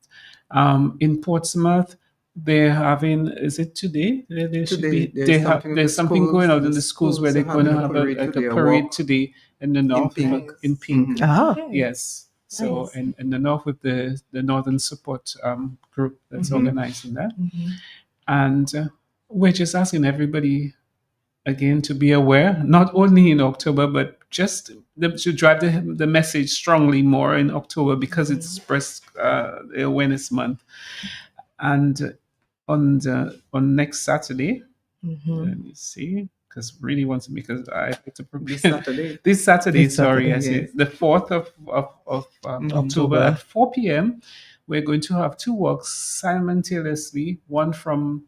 In Portsmouth, they're having, is it today? There should Today, be there's there's something something in the going on schools. in the schools where The they're going to schools are have having a a parade parade today, today in the north, pink. in pink. Ah, Yes. So Nice. in the north with the Northern Support group that's organizing that. And we're just asking everybody again to be aware, not only in October, but just to drive the message strongly more in October because it's Breast Awareness Month. And on next Saturday, let me see, because really want to, because I have to prepare This Saturday. this Saturday, This sorry, Saturday, yes, the 4th of October at 4 p.m. We're going to have two walks simultaneously, one from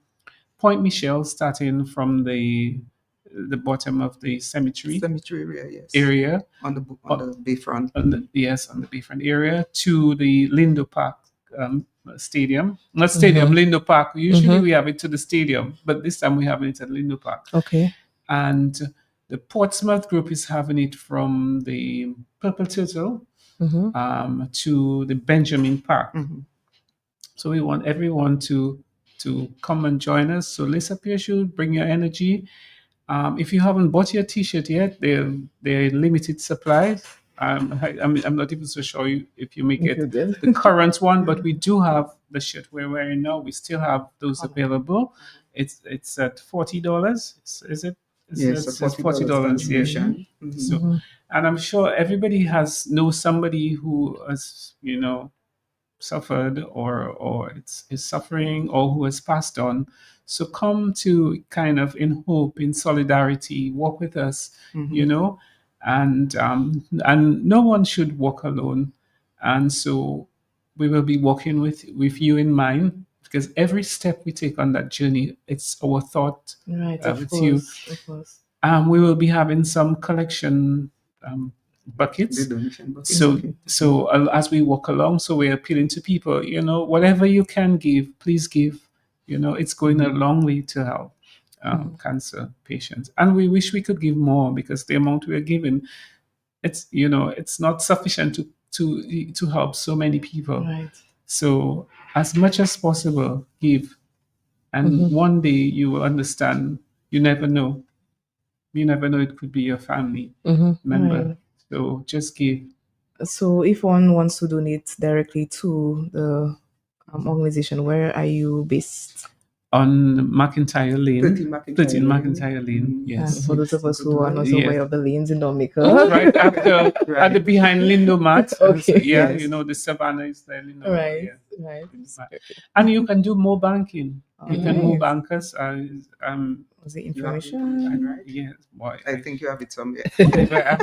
Point Michel, starting from the bottom of the cemetery Cemetery area, yes. area, On the bayfront. on the bayfront area, to the Lindo Park stadium. Not stadium, Lindo Park. Usually we have it to the stadium, but this time we have it at Lindo Park. okay. And the Portsmouth group is having it from the Purple Turtle to the Benjamin Park. So we want everyone to come and join us. So lace up your shoes, bring your energy. If you haven't bought your T-shirt yet, they're limited supplies. I'm not even so sure if you make it the current one, but we do have the shirt we're wearing now. We still have those available. It's at $40. Is it? Yes, It's $40 $40. Yeah. contribution. So, and I'm sure everybody knows somebody who has suffered or is suffering or who has passed on. So come to kind of in hope, in solidarity, walk with us, and no one should walk alone. And so we will be walking with you in mind, because every step we take on that journey, it's our thought with you. Of course. We will be having some collection buckets. The donation buckets. So as we walk along, so we're appealing to people, whatever you can give, please give. It's going a long way to help cancer patients. And we wish we could give more, because the amount we are giving, it's not sufficient to help so many people. Right. So as much as possible, give. And one day you will understand. You never know. You never know, it could be your family member. Right. So just give. So if one wants to donate directly to the organization, where are you based? On McIntyre Lane. 13 McIntyre Lane, yes. For those of us who are not aware of the lanes in Dominica. Right after, at the behind Lindo Mat. Okay. Yeah, Yes. the Savannah is there. Right. Yeah. Right. And you can do more banking. You can Nice. more bankers. Was the information? Yes, boy. I think you have it somewhere.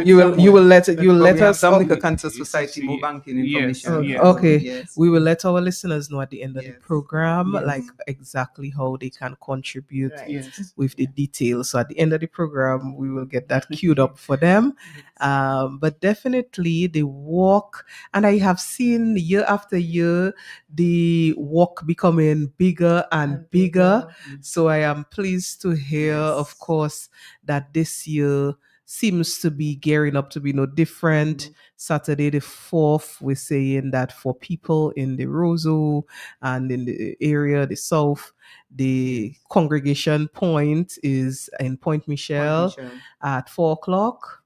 You will let us Dominica Cancer Society more banking Yes, information. yes. Okay. Yes. We will let our listeners know at the end of the Yes. program, Yes. like exactly how they can contribute Right. Yes. with the details. So at the end of the program, we will get that queued up for them. But definitely the walk, and I have seen year after year the walk becoming bigger and bigger. So I am pleased to hear, of course, that this year seems to be gearing up to be no different. Saturday the 4th, we're saying that for people in the Roseau and in the area, the South, the congregation point is in Point Michel at 4 o'clock.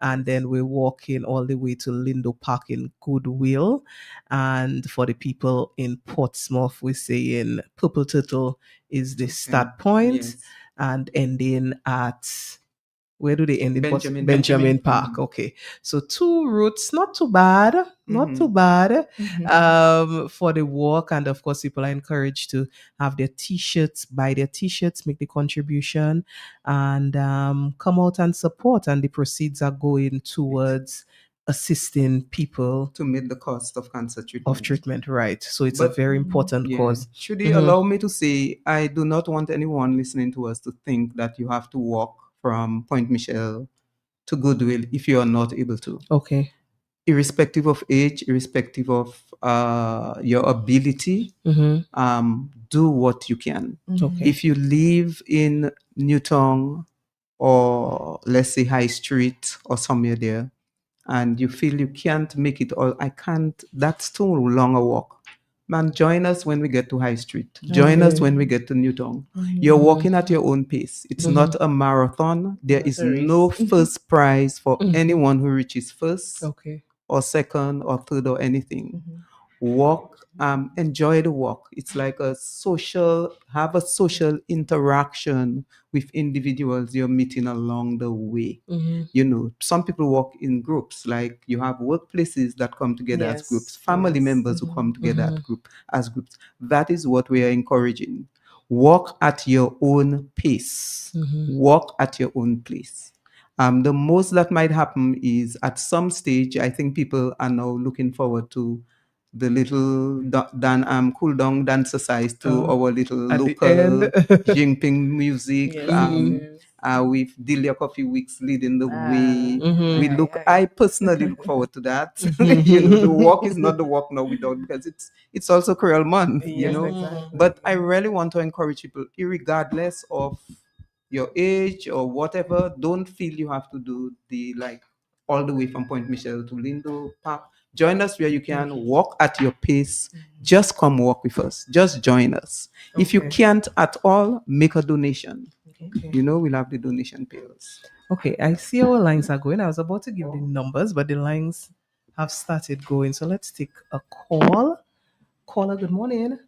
And then we're walking all the way to Lindo Park in Goodwill. And for the people in Portsmouth, we're saying Purple Turtle is the start point, Yes. and ending at, where do they end in Benjamin. Benjamin Park. Okay, so 2 routes, not too bad, not too bad for the walk. And of course, people are encouraged to have their T-shirts, buy their T-shirts, make the contribution, and come out and support. And the proceeds are going towards assisting people To meet the cost of cancer treatment. right? So it's a But- very important Yeah. cause. Should you allow me to say, I do not want anyone listening to us to think that you have to walk from Point Michel to Goodwill if you are not able to. Okay. irrespective of age, irrespective of your ability, do what you can. Okay. If you live in Newtown or let's say High Street or somewhere there, and you feel you can't make it all, I can't, that's too long a walk. Man, join us when we get to High Street. Join us when we get to Newtown. You're walking at your own pace. It's not a marathon. There is no first prize for anyone who reaches first Okay. or second or third or anything. Walk, enjoy the walk. It's like have a social interaction with individuals you're meeting along the way. Some people walk in groups, like you have workplaces that come together as groups, family members who come together as groups. That is what we are encouraging. Walk at your own pace. Walk at your own pace. The most that might happen is at some stage, I think people are now looking forward to the little cool down dance exercise to our little at the local end. Jinping music. With Delia Coffee Weeks leading the way. I personally look forward to that. The walk is not the walk now without, because it's also Creole month, But I really want to encourage people, regardless of your age or whatever, don't feel you have to do all the way from Point Michel to Lindo Park. Join us where you can. Walk at your pace. Just come walk with us. Just join us. If you can't at all, make a donation. We'll have the donation pails. Okay, I see our lines are going. I was about to give the numbers, but the lines have started going. So let's take a call. Caller, good morning.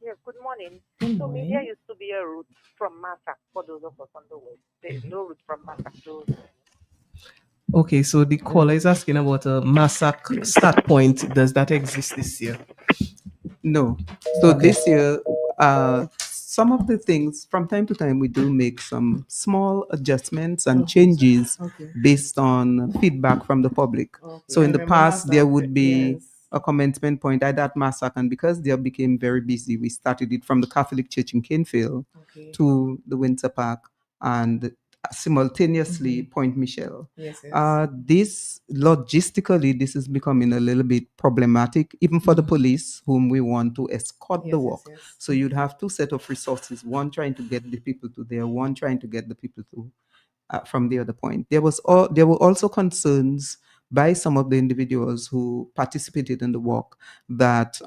Yes, good morning. Good So morning. there used to be a route from Massac for those of us on the west. There is no route from Massac to. Okay, so the caller is asking about a Massac start point. Does that exist this year? No. So this year, some of the things, from time to time, we do make some small adjustments and changes based on feedback from the public. So in the past, there would be a commencement point at that Massac, and because they became very busy, we started it from the Catholic Church in Canefield to the Windsor Park, and simultaneously Point Michel. This logistically, this is becoming a little bit problematic, even for the police, whom we want to escort the walk. So you'd have two set of resources: one trying to get the people to there, one trying to get the people to from the other point. There were also concerns by some of the individuals who participated in the walk that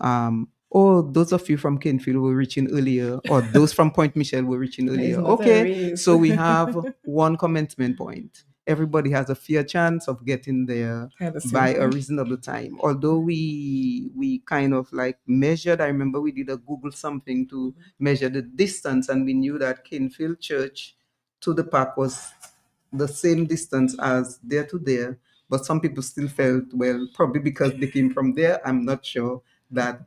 those of you from Canefield were reaching earlier, or those from Point Michel were reaching earlier. Okay, so we have one commencement point. Everybody has a fair chance of getting there by a reasonable time. Although we kind of measured, I remember we did a Google something to measure the distance, and we knew that Canefield Church to the park was the same distance as there to there. But some people still felt, well, probably because they came from there, I'm not sure that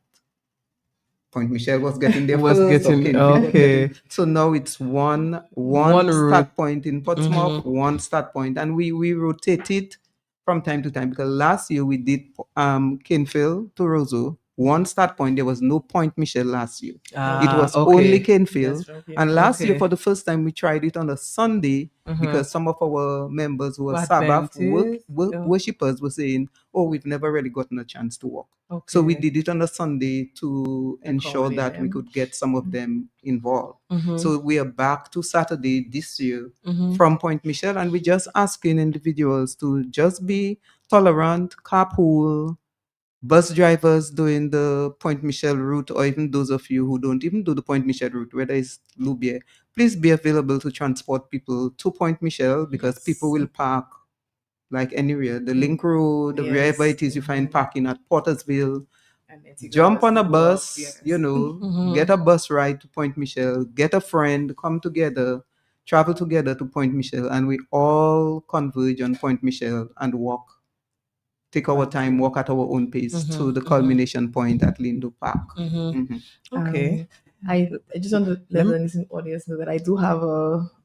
Point Michel was getting there Okay. So now it's one start point in Portsmouth, one start point, and we rotate it from time to time, because last year we did Canefield to Roseau, one start point. There was no Point Michel last year. It was only Canefield. And last year, for the first time, we tried it on a Sunday, because some of our members who were Sabbath worshippers were saying, we've never really gotten a chance to walk. So we did it on a Sunday to ensure that we could get some of them involved. So we are back to Saturday this year from Point Michel, and we're just asking individuals to just be tolerant, carpool, bus drivers doing the Point Michel route, or even those of you who don't even do the Point Michel route, whether it's Loubier, please be available to transport people to Point Michel, because people will park like anywhere, the Link Road, wherever it is you find parking at Portersville. Jump on a bus, get a bus ride to Point Michel, get a friend, come together, travel together to Point Michel, and we all converge on Point Michel and walk. Take our time, walk at our own pace to the culmination point at Lindo Park. Okay. I just want to let the listening audience know that I do have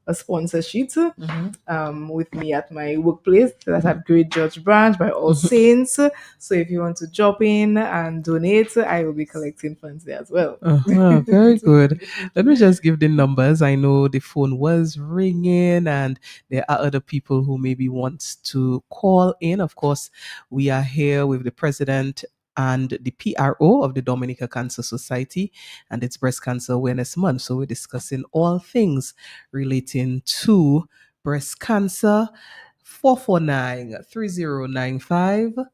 a sponsor sheet with me at my workplace. That's at Great George Branch by All Saints. So if you want to drop in and donate, I will be collecting funds there as well. Very good. Let me just give the numbers. I know the phone was ringing and there are other people who maybe want to call in. Of course, we are here with the president and the PRO of the Dominica Cancer Society, and it's Breast Cancer Awareness Month. So we're discussing all things relating to breast cancer. 449-3095,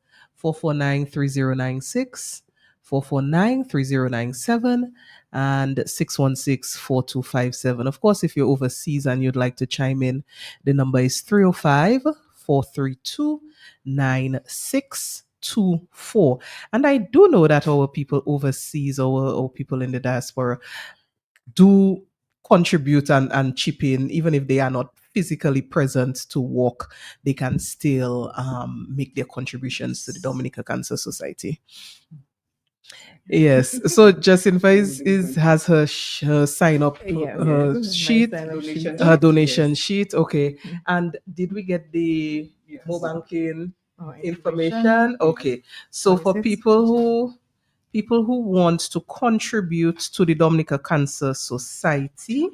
449-3096, 449-3097, and 616-4257. Of course, if you're overseas and you'd like to chime in, the number is 305-432-9624. And I do know that our people overseas, our people in the diaspora, do contribute and chip in, even if they are not physically present to walk, they can still make their contributions to the Dominica Cancer Society. Yes. So Jacinta has her sign up sheet, her donation sheet. Okay. And did we get the mobile banking information? Okay. So for people who want to contribute to the Dominica Cancer Society,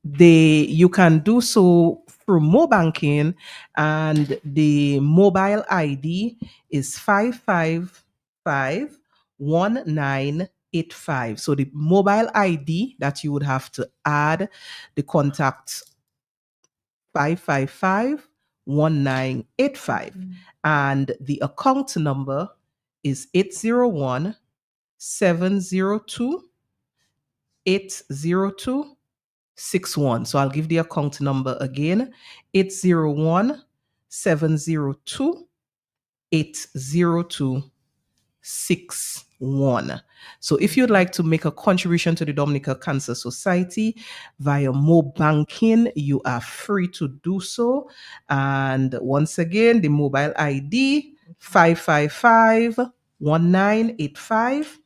you can do so through mobile banking, and the mobile ID is 555-1985. So the mobile ID that you would have to add the contact 555-1985, and the account number is 801-702-80261. So I'll give the account number again, 801-702-80261. So if you'd like to make a contribution to the Dominica Cancer Society via mobile banking, you are free to do so. And once again, the mobile ID 555-1985,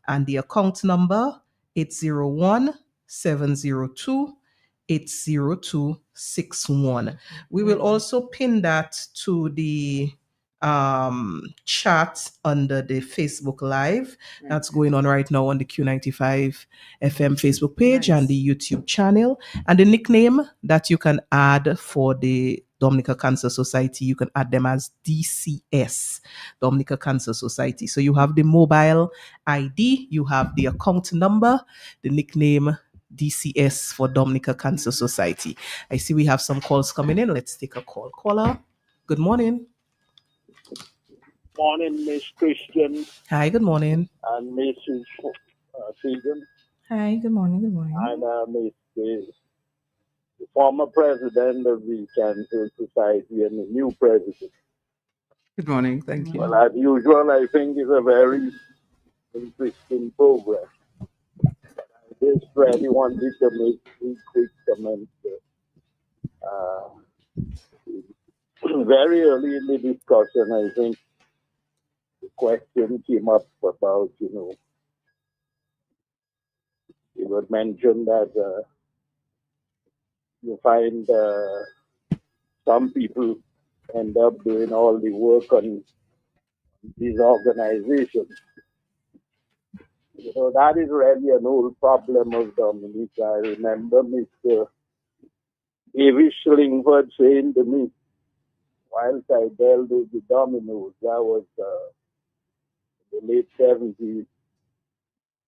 and the account number 801-702-80261. We will also pin that to the chat under the Facebook Live that's going on right now on the Q95 FM Facebook page and the YouTube channel. And the nickname that you can add for the Dominica Cancer Society, you can add them as DCS, Dominica Cancer Society. So you have the mobile ID, you have the account number, the nickname DCS for Dominica Cancer Society. I see we have some calls coming in. Let's take a call. Caller, good morning. Morning, Miss Christian. Hi, good morning. And Mrs. Freedom. Hi, good morning. Good morning. And Miss the former president of the Cancer Society and the new president. Good morning. Thank you. Well, as usual, I think it's a very interesting program. I just really wanted to make 3 quick comments. Very early in the discussion, I think the question came up about, it was mentioned that you find some people end up doing all the work on these organizations. That is really an old problem of Dominica. I remember Mr. David Schlingford saying to me, whilst I dealt with the Dominoes, that was the late 70s,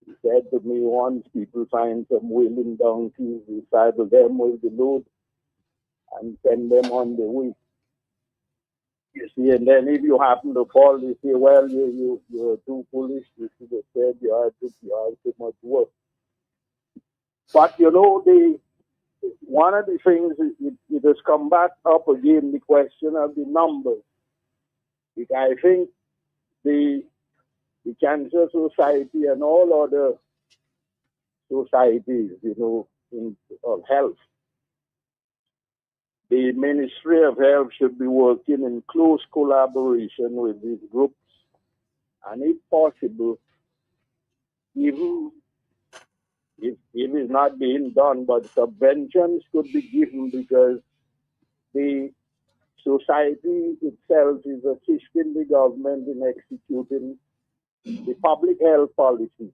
he said to me, once people find some willing donkeys, we saddle them with the load and send them on the way. You see, and then if you happen to fall, they say, well, you're too foolish. You should have said you had too much work. But, one of the things, it has come back up again, the question of the numbers. I think the Cancer Society and all other societies, of health, the Ministry of Health should be working in close collaboration with these groups, and if possible, even if it's not being done, but subventions could be given because the society itself is assisting the government in executing the public health policy.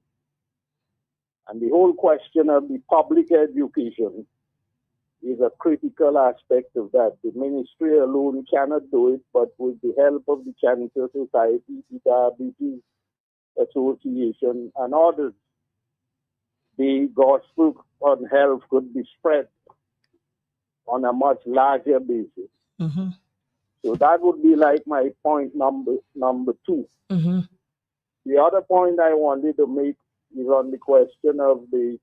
And the whole question of the public education is a critical aspect of that. The ministry alone cannot do it, but with the help of the Cancer Society, the Diabetes Association, and others, the gospel on health could be spread on a much larger basis. Mm-hmm. So that would be like my point number two. Mm-hmm. The other point I wanted to make is on the question of the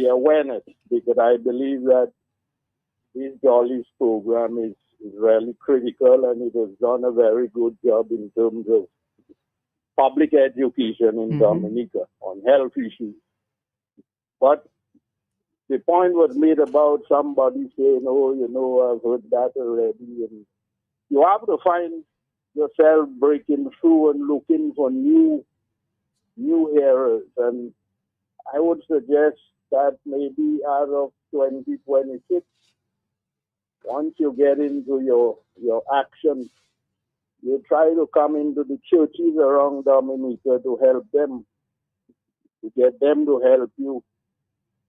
awareness, because I believe that this Jolly's program is really critical, and it has done a very good job in terms of public education in Dominica on health issues. But the point was made about somebody saying, "Oh, I've heard that already," and you have to find yourself breaking through and looking for new areas. And I would suggest that maybe out of 2026, once you get into your action, you try to come into the churches around Dominica to help them, to get them to help you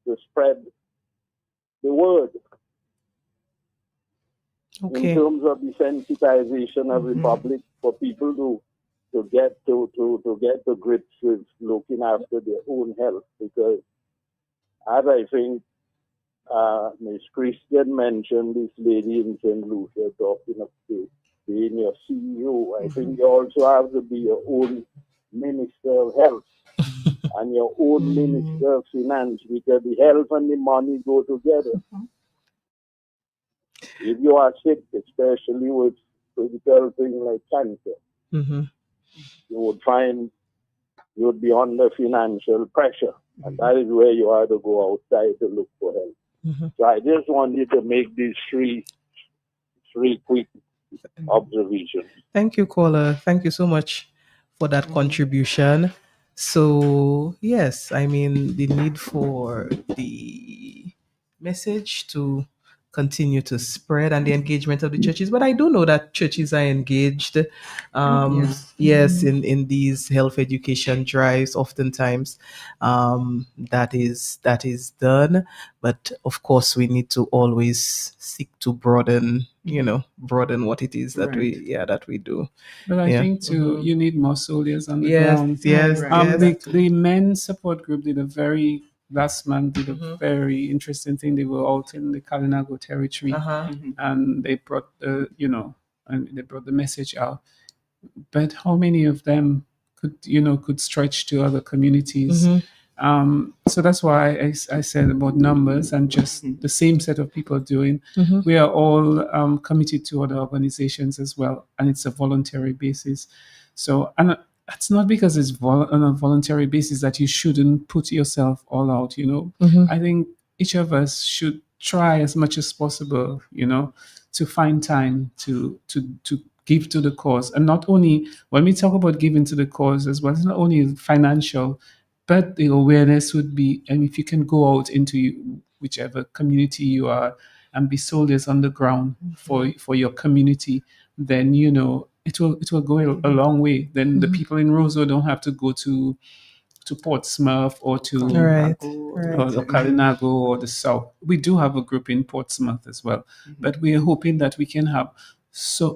to spread the word. Okay. In terms of the sensitization of the public for people to get to grips with looking after their own health, because as I think Ms. Christian mentioned, this lady in St. Lucia talking of being your CEO, I think you also have to be your own Minister of Health and your own Minister of Finance, because the health and the money go together. If you are sick, especially with critical things like cancer, you would find you would be under financial pressure, and that is where you have to go outside to look for help. So I just wanted to make these three quick observations. Thank you, caller. Thank you so much for that contribution. So, yes, I mean, the need for the message to continue to spread and the engagement of the churches. But I do know that churches are engaged, yes, in these health education drives. Oftentimes, that is done. But of course, we need to always seek to broaden what it is that we do. But I Yeah. think too, you need more soldiers on the Yes, ground. yes, yes. The men's support group last month did a very interesting thing. They were out in the Kalinago territory, and they brought the message out. But how many of them could stretch to other communities? So that's why I said about numbers and just the same set of people doing. We are all committed to other organizations as well, and it's a voluntary basis. So, and it's not because it's on a voluntary basis that you shouldn't put yourself all out. I think each of us should try as much as possible, to find time to give to the cause. And not only when we talk about giving to the cause as well, it's not only financial, but the awareness would be, and if you can go out into whichever community you are and be soldiers on the ground for your community, then it will go a long way. Then the people in Roseau don't have to go to Portsmouth or to or Kalinago or the South. We do have a group in Portsmouth as well, but we are hoping that we can have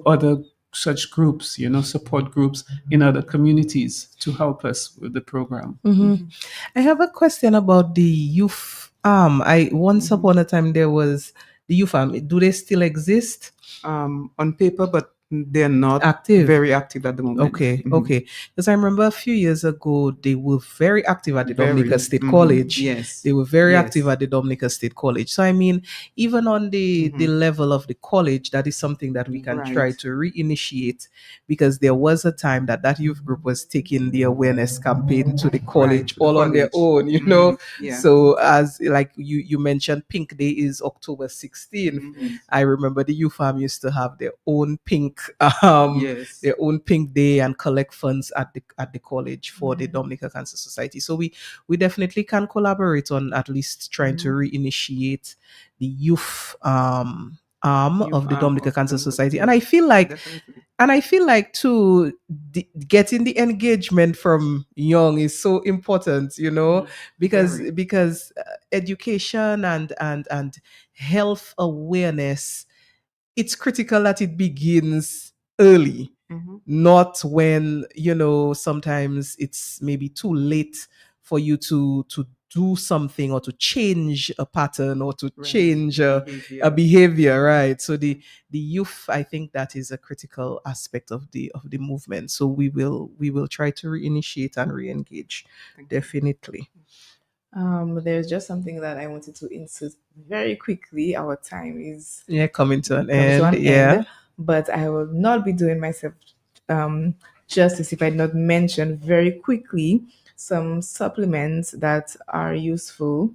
other such groups, support groups in other communities to help us with the program. I have a question about the youth arm. Once upon a time there was the youth arm. Do they still exist? On paper, but they're not Active. very active at the moment. Okay. Because I remember a few years ago, they were very active at the Dominica State College. Yes. They were very active at the Dominica State College. So, I mean, even on the level of the college, that is something that we can try to reinitiate, because there was a time that youth group was taking the awareness campaign to the college on their own, So, as like you mentioned, Pink Day is October 16th. I remember the youth farm used to have their own pink Yes. their own pink day and collect funds at the college for the Dominica Cancer Society. So we definitely can collaborate on at least trying to reinitiate the youth arm Youth of the arm Dominica of Cancer the- Society. yeah. And I feel like Definitely. too, getting the engagement from young is so important, because Very. education and health awareness, it's critical that it begins early, not when sometimes it's maybe too late for you to do something or to change a pattern or to Right. change a Behavior. behavior, right? So the youth, I think that is a critical aspect of the movement. So we will try to reinitiate and re-engage. Definitely. There's just something that I wanted to insert very quickly. Our time is Yeah, coming to an coming to end. an Yeah. end, but I will not be doing myself justice if I not mention very quickly some supplements that are useful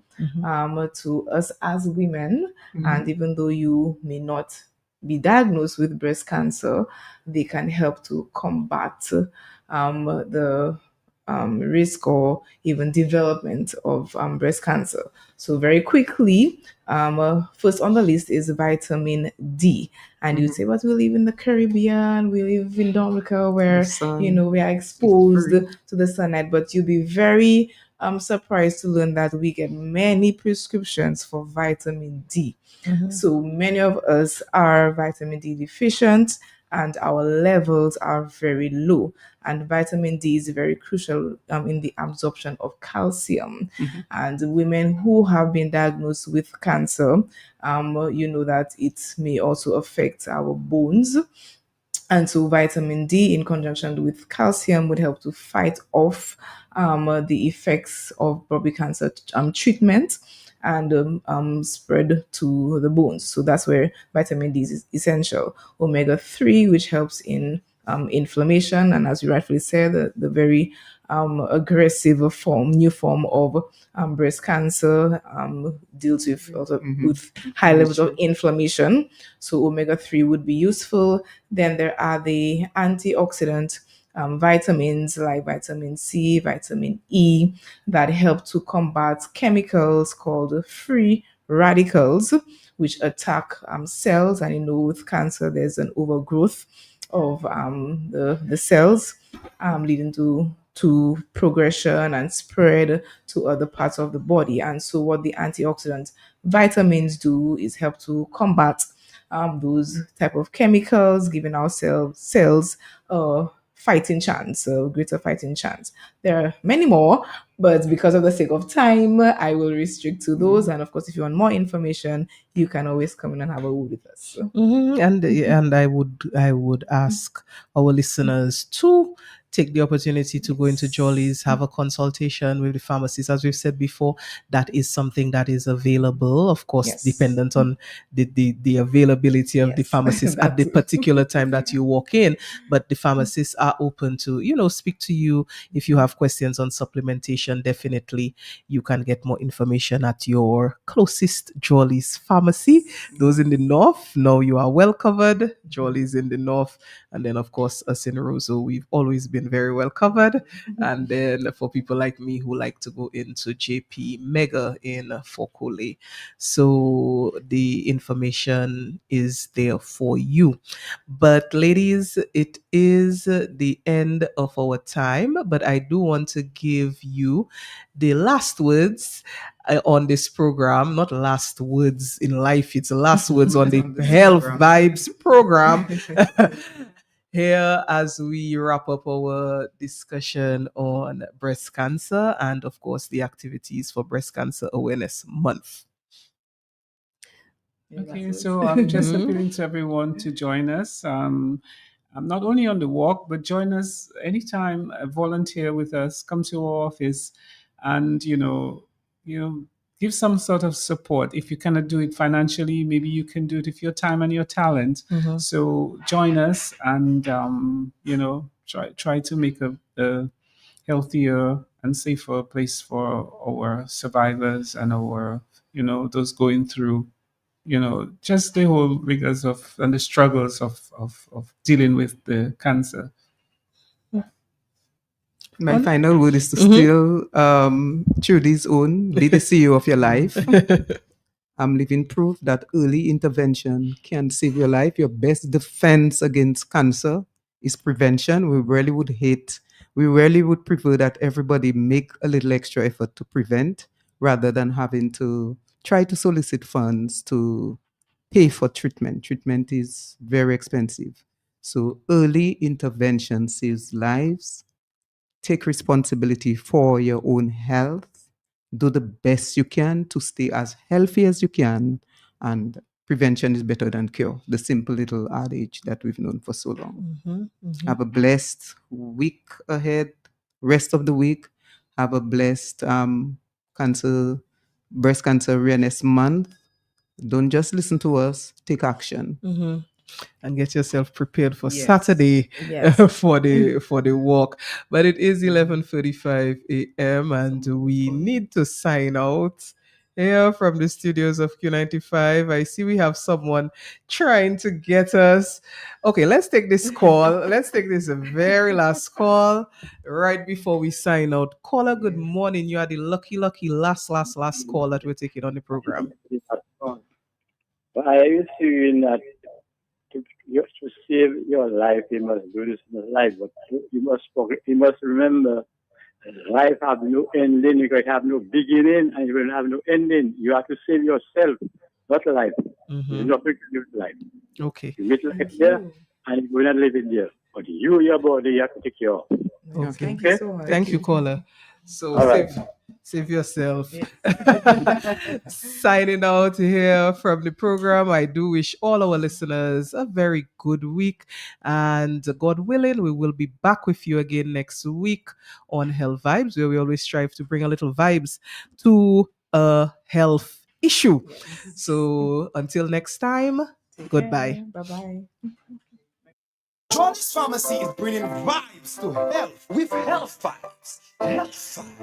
to us as women. And even though you may not be diagnosed with breast cancer, they can help to combat the risk or even development of breast cancer. So very quickly, first on the list is vitamin D. And you'd say, but we live in the Caribbean, we live in Dominica where, The sun we are is exposed free. to the sunlight, but you'll be very surprised to learn that we get many prescriptions for vitamin D. So many of us are vitamin D deficient and our levels are very low. And vitamin D is very crucial in the absorption of calcium. And women who have been diagnosed with cancer, you know that it may also affect our bones. And so vitamin D in conjunction with calcium would help to fight off the effects of probably cancer treatment and spread to the bones. So that's where vitamin D is essential. Omega-3, which helps in inflammation, and as you rightfully said, the very aggressive new form of breast cancer deals with with high levels of inflammation. So omega-3 would be useful. Then there are the antioxidant vitamins like vitamin C, vitamin E that help to combat chemicals called free radicals, which attack cells. And with cancer, there's an overgrowth of the cells, leading to progression and spread to other parts of the body. And so what the antioxidant vitamins do is help to combat those type of chemicals, giving our cells a fighting chance, a greater fighting chance. There are many more, but because of the sake of time, I will restrict to those. And of course, if you want more information, you can always come in and have a word with us. And I would ask our listeners to take the opportunity to go into Jolly's, have a consultation with the pharmacist. As we've said before, that is something that is available, of course, Yes. dependent on the availability of the Yes. pharmacist at the That too. particular time that you walk in. But the pharmacists are open to, speak to you. If you have questions on supplementation, definitely you can get more information at your closest Jolly's pharmacy. Those in the north, know you are well covered. Jolly's in the north. And then, of course, us in Roseau, we've always been very well covered. And then for people like me who like to go into JP Mega in Fokole. So the information is there for you. But ladies, it is the end of our time. But I do want to give you the last words on this program. Not last words in life, it's the last words on the On this Health program. Vibes program. Here, as we wrap up our discussion on breast cancer and, of course, the activities for Breast Cancer Awareness Month. Okay, so I'm just Mhm. appealing to everyone to join us. I'm not only on the walk, but join us anytime. Volunteer with us. Come to our office, and give some sort of support. If you cannot do it financially, maybe you can do it with your time and your talent. Mhm. So join us, and try to make a healthier and safer place for our survivors and our those going through just the whole rigors of and the struggles of dealing with the cancer. My final word is to still, through this own, be the CEO of your life. I'm living proof that early intervention can save your life. Your best defense against cancer is prevention. We really would prefer that everybody make a little extra effort to prevent rather than having to try to solicit funds to pay for treatment. Treatment is very expensive. So early intervention saves lives. Take responsibility for your own health. Do the best you can to stay as healthy as you can. And prevention is better than cure. The simple little adage that we've known for so long. Have a blessed week ahead, rest of the week. Have a blessed breast cancer awareness month. Don't just listen to us, take action. And get yourself prepared for Yes. Saturday Yes. for the walk. But it is 11:35 a.m. and we need to sign out here from the studios of Q95. I see we have someone trying to get us. Okay, let's take this call. Let's take this very last call right before we sign out. Caller, good morning. You are the lucky last call that we're taking on the program. Why are you saying that to save your life, you must do this in life, but you must remember life have no ending, you can have no beginning, and you will have no ending. You have to save yourself, not life. There's nothing to do with life. Okay. You meet life there, and you will not live it there. But your body, you have to take care of. Okay. Thank you so much. Thank you, caller. So All right. save yourself. Signing out here from the program. I do wish all our listeners a very good week. And God willing, we will be back with you again next week on Health Vibes, where we always strive to bring a little vibes to a health issue. So until next time, goodbye. Bye-bye. Johnny's Pharmacy is bringing vibes to health with Health Vibes. Health Vibes.